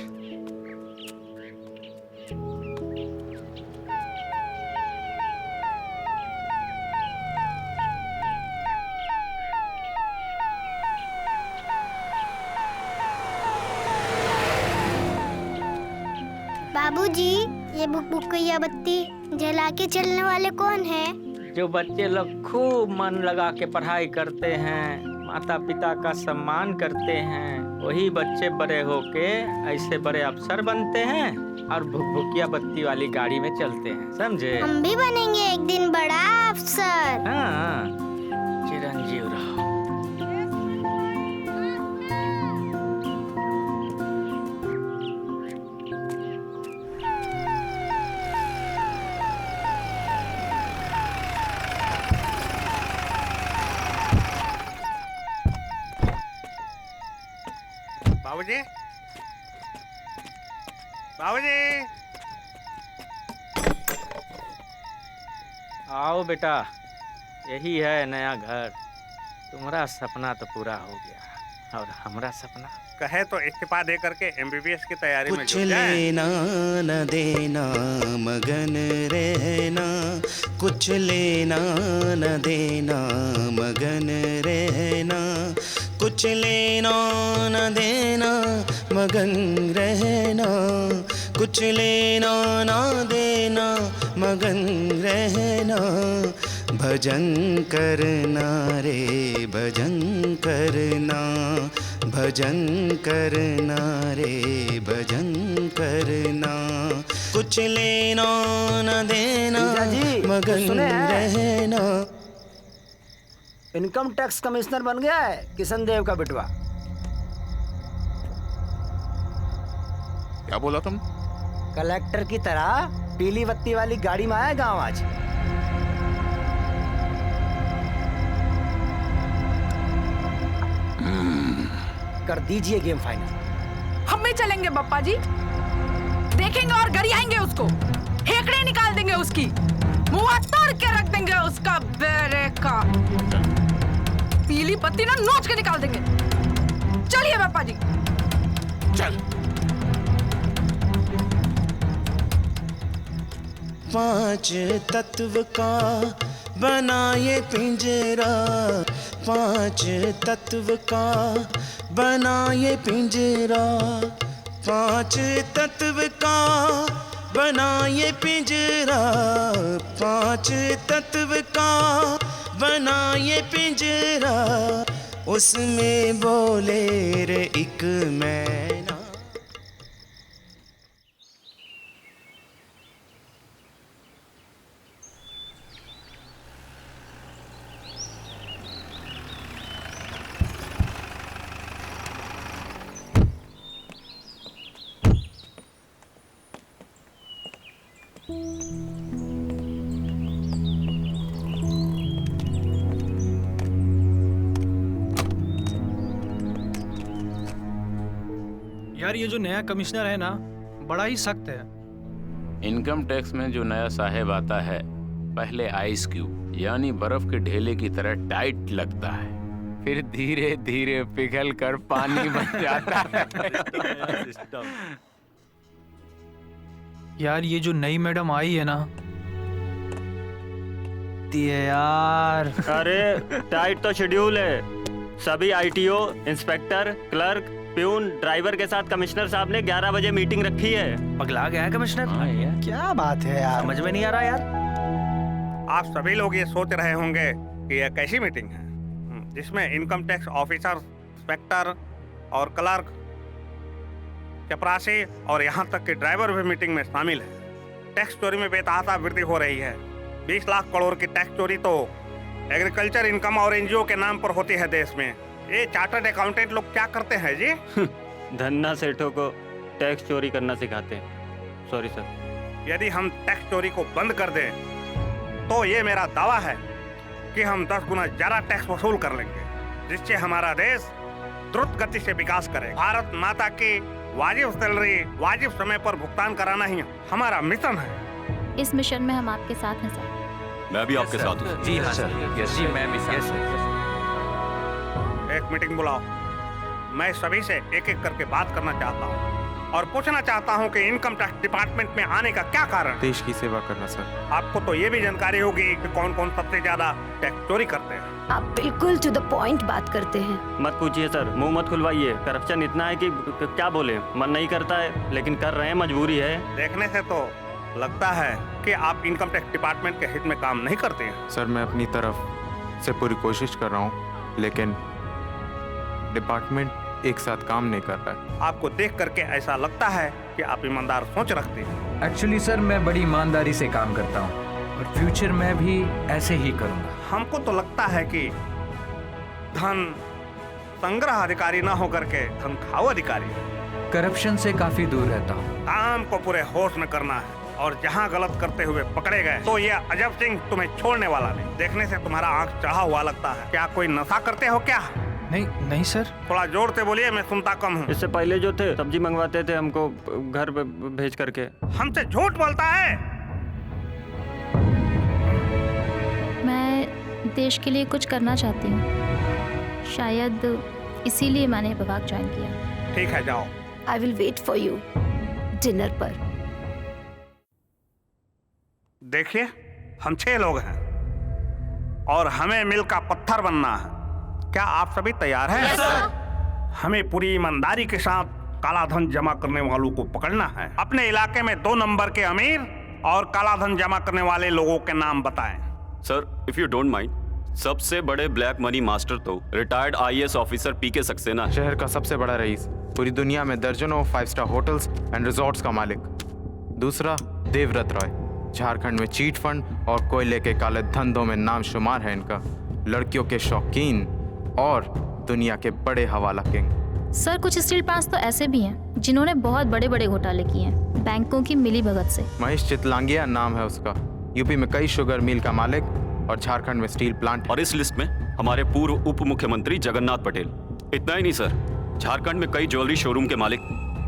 बाबूजी, ये बुकबुकिया बत्ती जला के चलने वाले कौन है? जो बच्चे लोग खूब मन लगा के पढ़ाई करते हैं, माता पिता का सम्मान करते हैं, वही बच्चे बड़े होके ऐसे बड़े अफसर बनते हैं और भुकभुकिया बत्ती वाली गाड़ी में चलते हैं, समझे? हम भी बनेंगे एक दिन बड़ा अफसर। हाँ, चिरंजीव रहो। बाबूजी, बाबूजी। आओ बेटा, यही है नया घर। तुम्हारा सपना तो पूरा हो गया और हमारा सपना कहे तो इस्तीफा दे करके एमबीबीएस की तैयारी में कुछ जुट जाएं। लेना न देना मगन रहना, कुछ लेना न देना मगन रहना, कुछ लेना न देना मगन रहना, कुछ लेना न देना मगन रहना, भजन करना रे भजन करना, भजन करना रे भजन करना, कुछ लेना न देना मगन रहना। इनकम टैक्स कमिश्नर बन गया है किशन देव का बेटवा। क्या बोला तुम? कलेक्टर की तरह पीली बत्ती वाली गाड़ी में आया गांव आज। कर दीजिए गेम फाइनल। हम भी चलेंगे पप्पा जी, देखेंगे और गरियाएंगे उसको, हेकड़े निकाल देंगे उसकी, मुंह तोड़ के रख देंगे उसका बेरे का, पीली पत्ती ना नोच के निकाल देंगे। चलिए पापा जी। चल। पांच तत्व का बना ये पिंजरा, पांच तत्व का बना ये पिंजरा, पांच तत्व का बना ये पिंजरा, पांच तत्व का बना ये पिंजरा, उसमें बोले रे एक मैना। यार ये जो नया कमिश्नर है ना, बड़ा ही सख्त है। इनकम टैक्स में जो नया साहेब आता है, पहले आइस क्यूब यानी बर्फ के ढेले की तरह टाइट लगता है, फिर धीरे धीरे पिघल कर पानी बन जाता है। यार ये जो नई मैडम आई है ना, यार अरे टाइट तो शेड्यूल है। सभी ITO, inspector, clerk, peon, driver के साथ कमिश्नर साहब ने 11 बजे मीटिंग रखी है। पगला गया है कमिश्नर। क्या बात है यार, समझ में नहीं आ रहा यार। आप सभी लोग ये सोच रहे होंगे कि यह कैसी मीटिंग है जिसमें इनकम टैक्स ऑफिसर, इंस्पेक्टर और क्लर्क, चपरासी और यहाँ तक कि ड्राइवर भी मीटिंग में शामिल है। टैक्स चोरी में बेतहाशा वृद्धि हो रही है। 20 लाख करोड़ की टैक्स चोरी तो एग्रीकल्चर इनकम और एनजीओ के नाम पर होती है देश में। ये चार्टर्ड अकाउंटेंट लोग क्या करते हैं जी? धन्ना सेठों को टैक्स चोरी करना सिखाते हैं। Sorry sir. यदि हम टैक्स चोरी को बंद कर दें तो ये मेरा दावा है कि हम 10 गुना ज्यादा टैक्स वसूल कर लेंगे, जिससे हमारा देश द्रुत गति से विकास करे। भारत माता की वाजिब सैलरी वाजिब समय पर भुगतान कराना ही हमारा मिशन है। इस मिशन में हम आपके साथ हैं सर। मैं भी आपके साथ हूँ। जी हाँ सर। जी मैं भी साथ हूँ। एक मीटिंग बुलाओ। मैं सभी से एक एक करके बात करना चाहता हूँ और पूछना चाहता हूँ कि इनकम टैक्स डिपार्टमेंट में आने का क्या कारण? देश की सेवा करना सर। आपको तो ये भी जानकारी होगी कि कौन कौन सबसे ज्यादा टैक्स चोरी करते हैं। आप बिल्कुल टू द पॉइंट बात करते हैं। मत पूछिए सर, मुंह मत खुलवाइए। करप्शन इतना है कि क्या बोले, मन नहीं करता है लेकिन कर रहे हैं, मजबूरी है। देखने से तो लगता है कि आप इनकम टैक्स डिपार्टमेंट के हित में काम नहीं करते हैं। सर मैं अपनी तरफ से पूरी कोशिश कर रहा हूँ, लेकिन डिपार्टमेंट एक साथ काम नहीं कर रहा है। आपको देख करके ऐसा लगता है कि आप ईमानदार सोच रखते हैं। एक्चुअली सर मैं बड़ी ईमानदारी से काम करता हूँ और फ्यूचर में भी ऐसे ही करूँगा। हमको तो लगता है कि धन संग्रह अधिकारी ना होकर के धन खाओ अधिकारी। करप्शन से काफी दूर रहता हूँ। काम को पूरे होश में करना है और जहाँ गलत करते हुए पकड़े गए तो ये अजब सिंह तुम्हें छोड़ने वाला नहीं। देखने से तुम्हारा आंख चढ़ा हुआ लगता है। क्या कोई नशा करते हो क्या? नहीं सर। थोड़ा जोर से बोलिए, मैं सुनता कम हूँ। इससे पहले जो थे सब्जी मंगवाते थे हमको घर पे भेज करके। हमसे झूठ बोलता है। मैं देश के लिए कुछ करना चाहती हूँ, शायद इसीलिए मैंने विभाग ज्वाइन किया। ठीक है, जाओ। I will wait for you dinner पर। देखिए, हम 6 लोग हैं और हमें मिल का पत्थर बनना है। क्या आप सभी तैयार हैं? Yes, sir. हमें पूरी ईमानदारी के साथ काला धन जमा करने वालों को पकड़ना है। अपने इलाके में 2 नंबर के अमीर और काला धन जमा करने वाले लोगों के नाम बताएं। Sir, if you don't mind, सबसे बड़े ब्लैक मनी मास्टर तो रिटायर्ड आईएएस ऑफिसर पीके सक्सेना है। शहर का सबसे बड़ा रईस, पूरी दुनिया में दर्जनों 5 स्टार होटल्स एंड रिजॉर्ट्स का मालिक। दूसरा देवव्रत रॉय, झारखंड में चीट फंड और कोयले के काले धंधों में नाम शुमार है इनका। लड़कियों के शौकीन और दुनिया के बड़े हवाला किंग। सर, कुछ स्टील प्लांट्स तो ऐसे भी हैं जिन्होंने बहुत बड़े बड़े घोटाले किए हैं बैंकों की मिलीभगत से। महेश चितलांगिया नाम है उसका। यूपी में कई शुगर मिल का मालिक और झारखंड में स्टील प्लांट। और इस लिस्ट में हमारे पूर्व उप मुख्यमंत्री जगन्नाथ पटेल। इतना ही नहीं सर, झारखंड में कई ज्वेलरी शोरूम के मालिक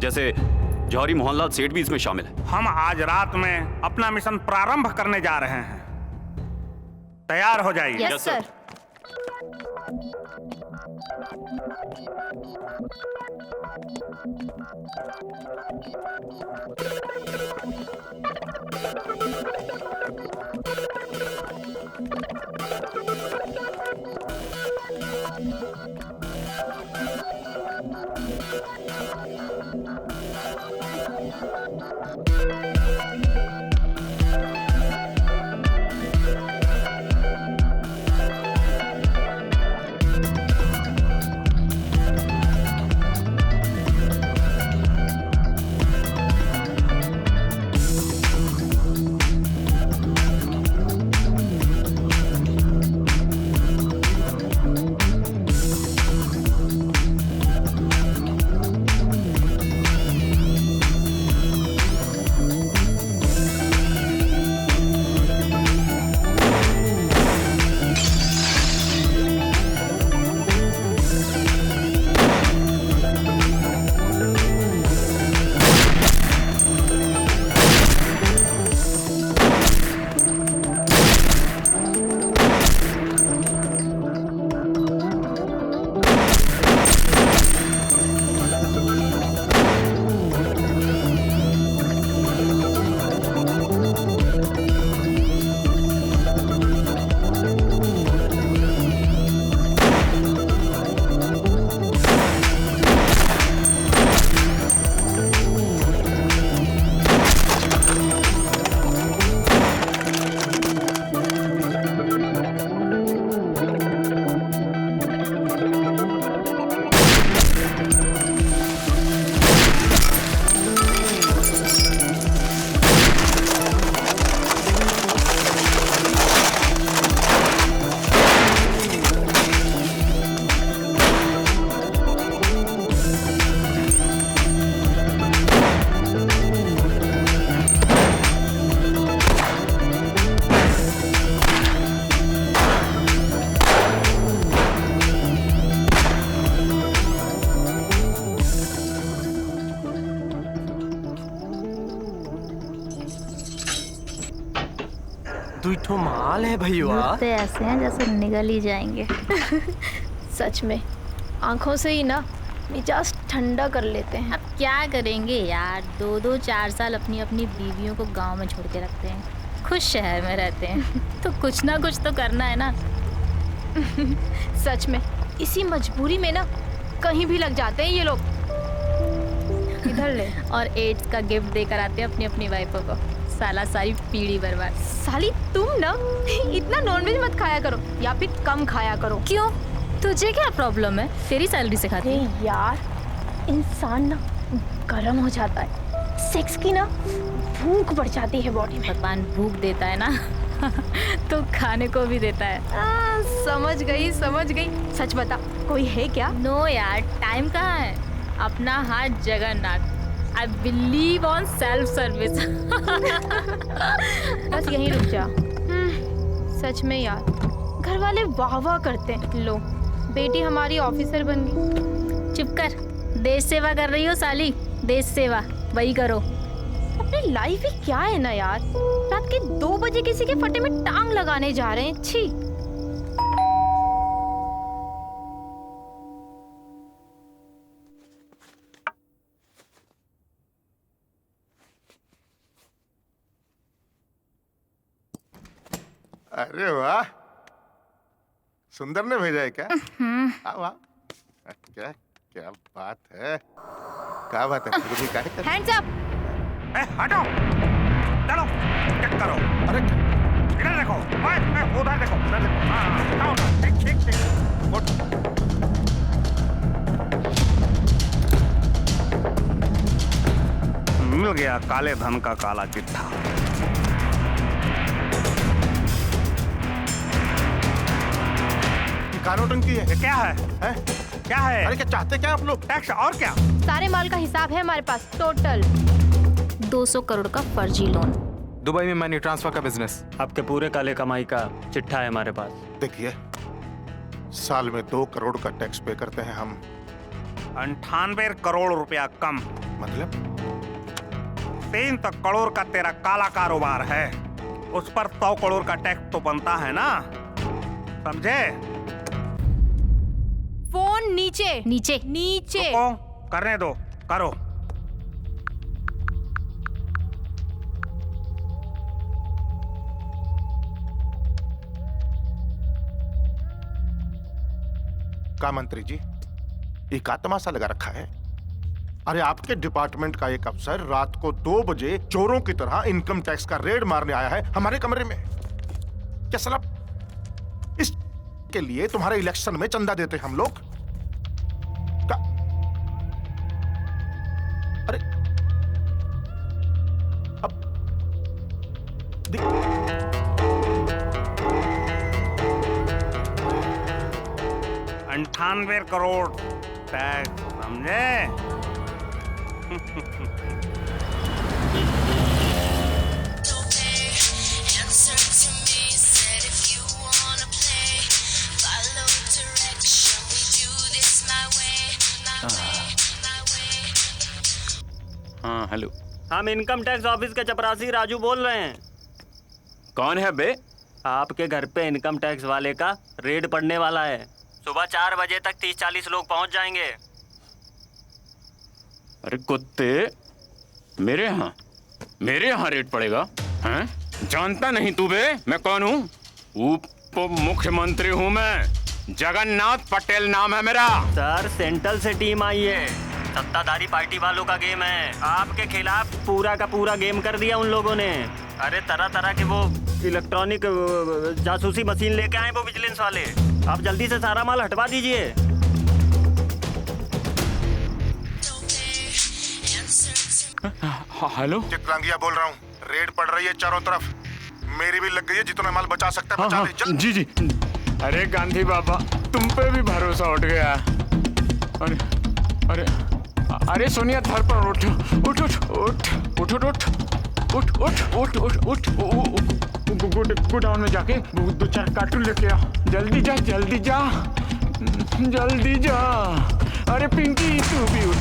जैसे जौहरी मोहनलाल सेठ भी इसमें शामिल है। हम आज रात में अपना मिशन प्रारंभ करने जा रहे हैं। तैयार हो जाइए। Yes sir. तो माल है भैया। तो ऐसे हैं जैसे निगल ही जाएंगे। सच में आंखों से ही ना मिजाज ठंडा कर लेते हैं। अब क्या करेंगे यार, 2-4 साल अपनी अपनी बीवियों को गांव में छोड़ के रखते हैं, खुश शहर में रहते हैं। तो कुछ ना कुछ तो करना है ना। सच में इसी मजबूरी में ना कहीं भी लग जाते हैं ये लोग। इधर ले। और एड्स का गिफ्ट देकर आते हैं अपनी अपनी वाइफों को। साला सारी पीढ़ी बर्बाद। साली तुम ना इतना नॉनवेज मत खाया करो या फिर कम खाया करो। क्यों, तुझे क्या प्रॉब्लम है? तेरी सैलरी से खाती है। यार इंसान ना गर्म हो जाता है, सेक्स की ना भूख बढ़ जाती है बॉडी में। भगवान भूख देता है ना तो खाने को भी देता है। समझ गई समझ गई। सच बता, कोई है क्या? नो यार, टाइम कहाँ है। अपना हाथ Jagannath. I believe on self service। बस यहीं रुक जा। सच में यार, घर वाले वाह वाह करते हैं। लो बेटी हमारी ऑफिसर बन गई। चुप कर, देश सेवा कर रही हो साली, देश सेवा वही करो। अपनी लाइफ ही क्या है ना यार। रात के 2 बजे किसी के फटे में टांग लगाने जा रहे हैं। छी। अरे वाह, सुंदर ने भेजा है क्या? वाह, क्या क्या बात है, क्या बात है भाभी, क्या है? Hands up. हटो, चलो चेक करो। अरे इधर देखो, उधर देखो, उधर देखो। हाँ, ठीक। मिल गया काले धन का काला चिट्ठा। नोटंकी है। ये क्या है? क्या है? अरे क्या चाहते क्या आप लोग? टैक्स और क्या? सारे माल का हिसाब है हमारे पास, टोटल 200 करोड़ का फर्जी लोन। दुबई में मनी ट्रांसफर का बिजनेस। आपके पूरे काले कमाई का चिट्ठा है हमारे पास। देखिए, साल में 2 करोड़ का टैक्स पे करते हैं हम। 98 करोड़ रुपया कम। मतलब 3 करोड़ का तेरा काला कारोबार है, उस पर 100 करोड़ का टैक्स तो बनता है ना, समझे? फोन नीचे नीचे नीचे। रुको, करने दो, करो। का मंत्री जी, ये का तमाशा लगा रखा है? अरे आपके डिपार्टमेंट का एक अफसर रात को 2 बजे चोरों की तरह इनकम टैक्स का रेड मारने आया है हमारे कमरे में। क्या साला इस के लिए तुम्हारे इलेक्शन में चंदा देते हम लोग? अरे अब 98 करोड़ टैक्स, समझे? हाँ हेलो, हम इनकम टैक्स ऑफिस के चपरासी राजू बोल रहे हैं। कौन है बे? आपके घर पे इनकम टैक्स वाले का रेड पड़ने वाला है। सुबह 4 बजे तक 30-40 लोग पहुंच जाएंगे। अरे कुत्ते, मेरे यहाँ रेड पड़ेगा? हैं? जानता नहीं तू बे मैं कौन हूँ? उप मुख्यमंत्री हूँ मैं, जगन्नाथ पटेल नाम है मेरा। सर, सेंट्रल से टीम आई है, सत्ताधारी पार्टी वालों का गेम है। आपके खिलाफ पूरा का पूरा गेम कर दिया उन लोगों ने। अरे तरह तरह के वो इलेक्ट्रॉनिक जासूसी मशीन लेके आए वो विजिलेंस वाले। आप जल्दी से सारा माल हटवा दीजिए। हेलो, चित्रांगिया बोल रहा हूँ, रेड पड़ रही है चारों तरफ, मेरी भी लग गई है, जितना माल बचा सकता है बचा ले। जी। अरे गांधी बाबा, तुम पे भी भरोसा उठ गया। अरे सोनिया, धर पर उठ उठ उठ उठ उठ उठ उठ उठ उठ उठ गोडाउन में जाके 2-4 कार्टून लेके आ। जल्दी जा। अरे पिंकी, तू भी उठ।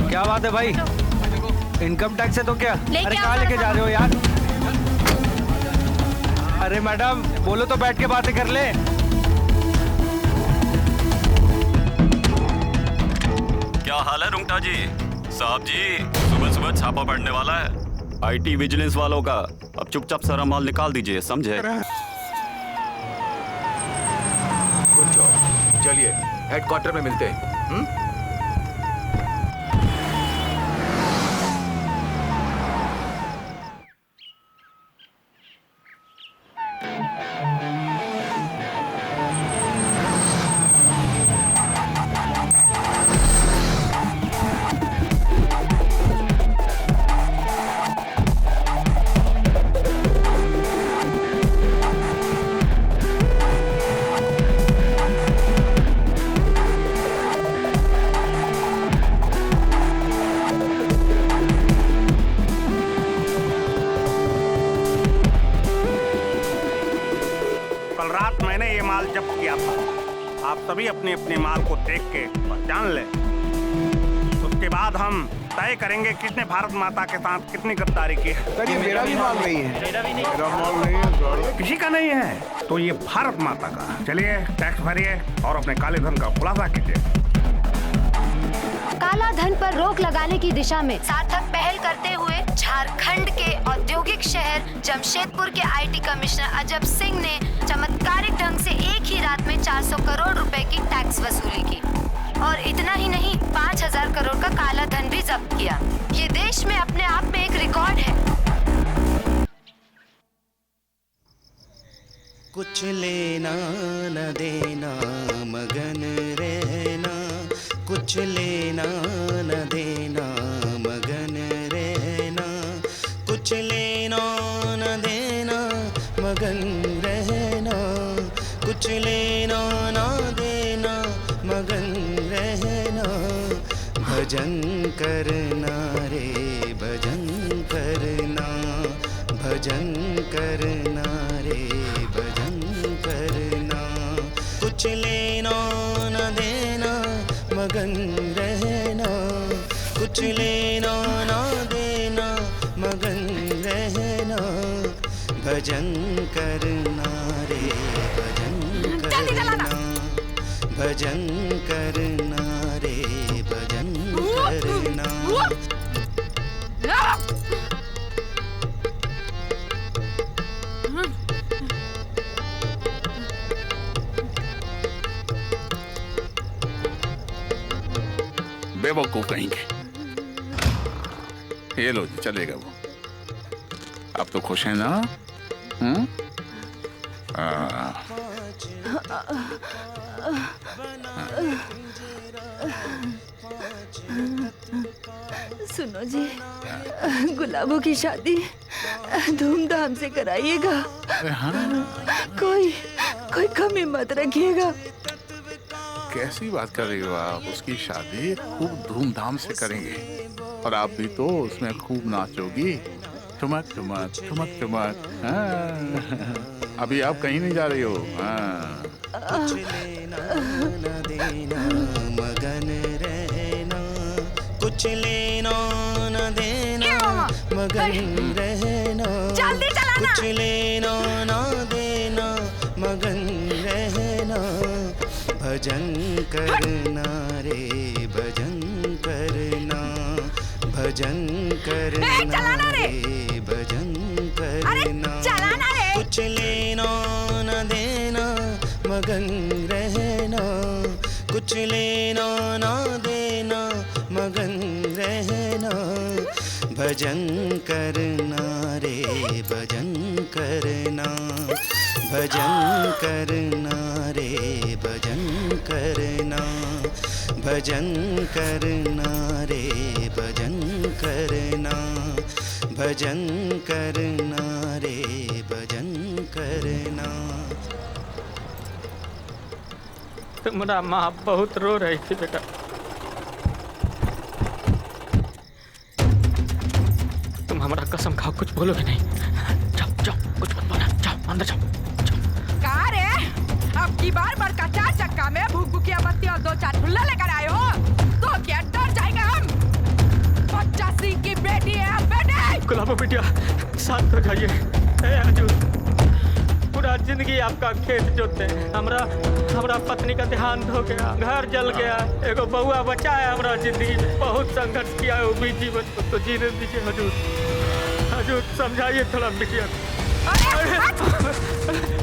क्या बात है भाई, इनकम टैक्स है तो क्या? अरे आओ कहाँ लेके जा रहे हो यार? अरे मैडम बोलो तो बैठ के बातें कर ले। क्या हाल है रुंगटा जी? साहब जी, सुबह छापा पड़ने वाला है आईटी विजिलेंस वालों का। अब चुपचाप सारा माल निकाल दीजिए, समझे? चलिए हेडक्वार्टर में मिलते हैं। सभी अपने अपने माल को देख के पहचान ले। उसके बाद हम तय करेंगे किसने भारत माता के साथ कितनी गद्दारी की है। मेरा भी माल नहीं है। मेरा माल नहीं है। किसी का नहीं है तो ये भारत माता का। चलिए टैक्स भरिए और अपने काले धन का खुलासा कीजिए। काला धन पर रोक लगाने की दिशा में सार्थक पहल करते हुए झारखंड के औद्योगिक शहर जमशेदपुर के आईटी कमिश्नर अजब सिंह ने चमत्कारिक ढंग से एक ही रात में 400 करोड़ रुपए की टैक्स वसूली की। और इतना ही नहीं, 5000 करोड़ का काला धन भी जब्त किया। ये देश में अपने आप में एक रिकॉर्ड है। कुछ लेना न देना मगन रहना, कुछ लेना न देना मगन रहना, कुछ लेना न देना मगन रहना, कुछ लेना न देना मगन रहना। भजन करना रे भजन करना, भजन करना रे भजन करना, कुछ लेना न देना मगन रहना, कुछ लेना न देना मगन रहना। भजन करना रे भजन करना, भजन करना रे भजन करना। बेवकूफ कहेंगे। ये लो जी, चलेगा वो। आप तो खुश हैं ना? सुनो जी, गुलाबों की शादी धूमधाम से कराइएगा। कोई कमी मत रखिएगा। कैसी बात कर रही हो आप? उसकी शादी खूब धूमधाम से करेंगे और आप भी तो उसमें खूब नाचोगी, ठुमक ठुमक ठुमक ठुमक। अभी आप कहीं नहीं जा रही हो। कुछ लेना न देना मगन रहना, कुछ लेना न देना मगन रहना, कुछ लेना न देना मगन रहना। भजन करना रे भजन करना, भजन करना रे भजन करना। कुछ लेना न देना मगन रहना, कुछ लेना न देना मगन रहना। भजन करना रे भजन करना, भजन करना रे भजन करना, भजन करना रे भजन करना, भजन करना रे भजन करना। तुम्हारा माँ बहुत रो रही थी बेटा। तुम हमारा कसम खाओ, कुछ बोलोगे नहीं। जाओ जाओ, कुछ मत बोलना। जाओ अंदर जाओ। कहाँ रे? अब की बार बड़का 4 चक्का में भुकभुकिया बत्ती और 2-4 ठुल्ला लेकर आए हो तो क्या डर जाएंगे हम? 85 की बेटी है बेटे। गुलाबो बिटिया, शांत हो जाइए। हजूर, पूरा जिंदगी आपका खेत जोते, हमरा पत्नी का ध्यान धो गया, घर जल गया, एगो बउआ बचा है। हमरा जिंदगी में बहुत संघर्ष किया है, वो भी जीवन को तो जीने दीजिए। हजूर समझाइए थोड़ा बिटिया।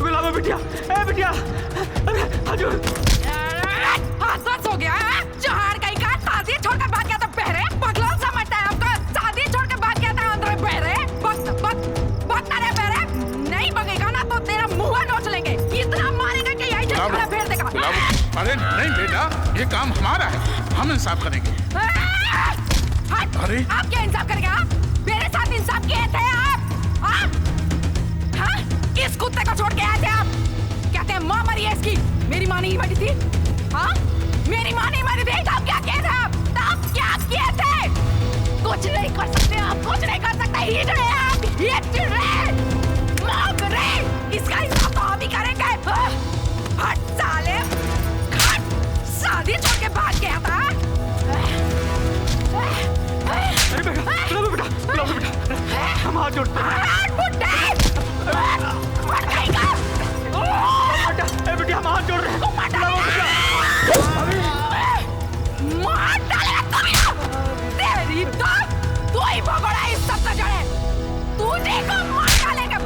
गुलाबो बिटिया, ए बिटिया, अरे हजूर। हादसा हो गया है। जहार कहीं का शादी छोड़कर भाग गया था बहरे। पगला समझता है आपका। शादी छोड़कर भाग गया था अंदर बहरे। बक ना रे बहरे। नहीं बगेगा ना तो तेरा मुंह नोच लेंगे। इतना मारेगा कि यही झगड़ा फेर देगा। अरे नहीं बेटा, ये काम हमारा है, हम इंसाफ करेंगे। अरे आप क्या इंसाफ करेंगे? मेरे साथ इंसाफ किए थे आप? इस कुत्ते को छोड़ के आए थे आप? कहते हैं माँ मरी है इसकी। मेरी माँ नहीं मरी थी? हाँ, मेरी माँ नहीं मरी थी। तब क्या किए थे आप? तब क्या किए थे? कुछ नहीं कर सकते आप, कुछ नहीं कर सकते। हिट रहे आप, हिट रहे, मौत रहे। इसका हिसाब तो हम ही करेंगे। हट साले, हट। हम हाथ जोड़ते हैं। बेटी हम हाथ जोड़ रहे हैं। मार डालेगा तेरी तो तू ही भगोड़ा इस सब से जड़े तुझे को मार डालेंगे।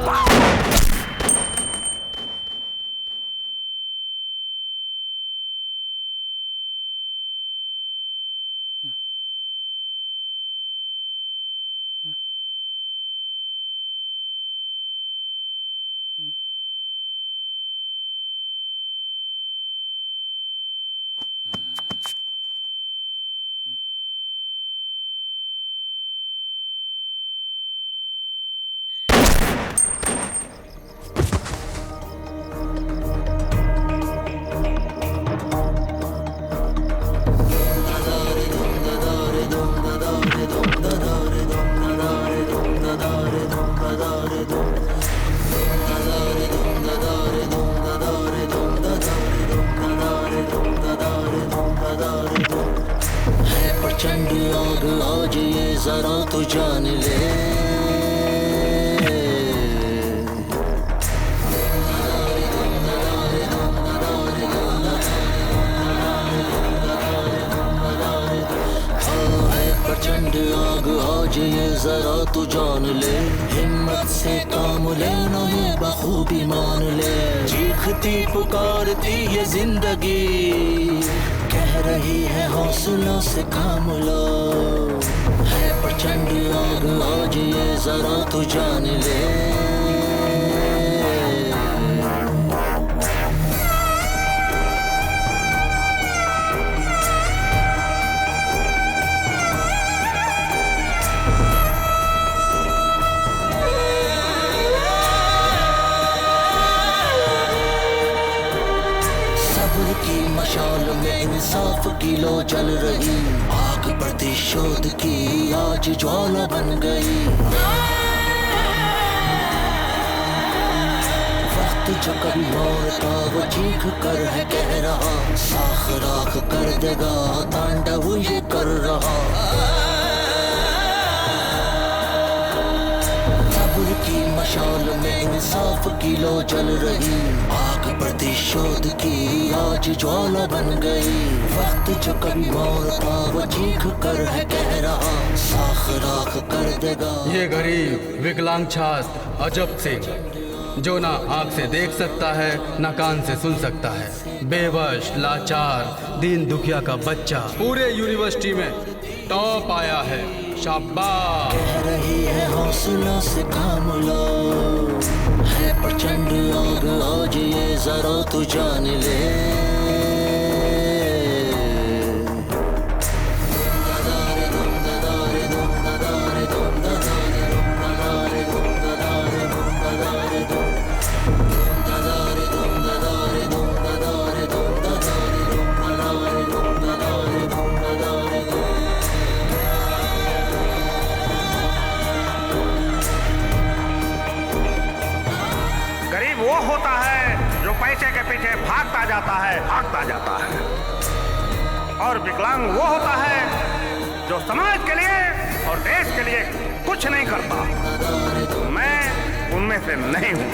प्रचंड आग आज ये जरा तो जान ले प्रचंड आग आज ये जरा तू जान ले हिम्मत से काम ले नहीं बखूबी मान ले चीखती पुकारती ये जिंदगी कह रही है हौसलों से काम लो है प्रचंड आग आज ये जरा तू जान ले मशाल में इंसाफ की लो जल रही आग प्रतिशोध की आज ज्वाला बन गई वक्त जो कभी और का वो चीख कर है कह रहा साख राख कर देगा तांडव ये कर रहा सब्र की मशाल में इंसाफ की लो जल रही आग प्रतिशोध की आज ज्वाला बन गई वक्त जो कभी और था वो चीख कर है कह रहा साख राख कर देगा ये गरीब विकलांग छात्र अजब सिंह जो ना आँख से देख सकता है ना कान से सुन सकता है बेबस लाचार दीन दुखिया का बच्चा पूरे यूनिवर्सिटी में टॉप आया है शाबाश कह रही है हौसलों से काम लो है प्रचंड आग आज ये जरा तू जान ले पैसे के पीछे भागता जाता है और विकलांग वो होता है जो समाज के लिए और देश के लिए कुछ नहीं करता मैं उनमें से नहीं हूँ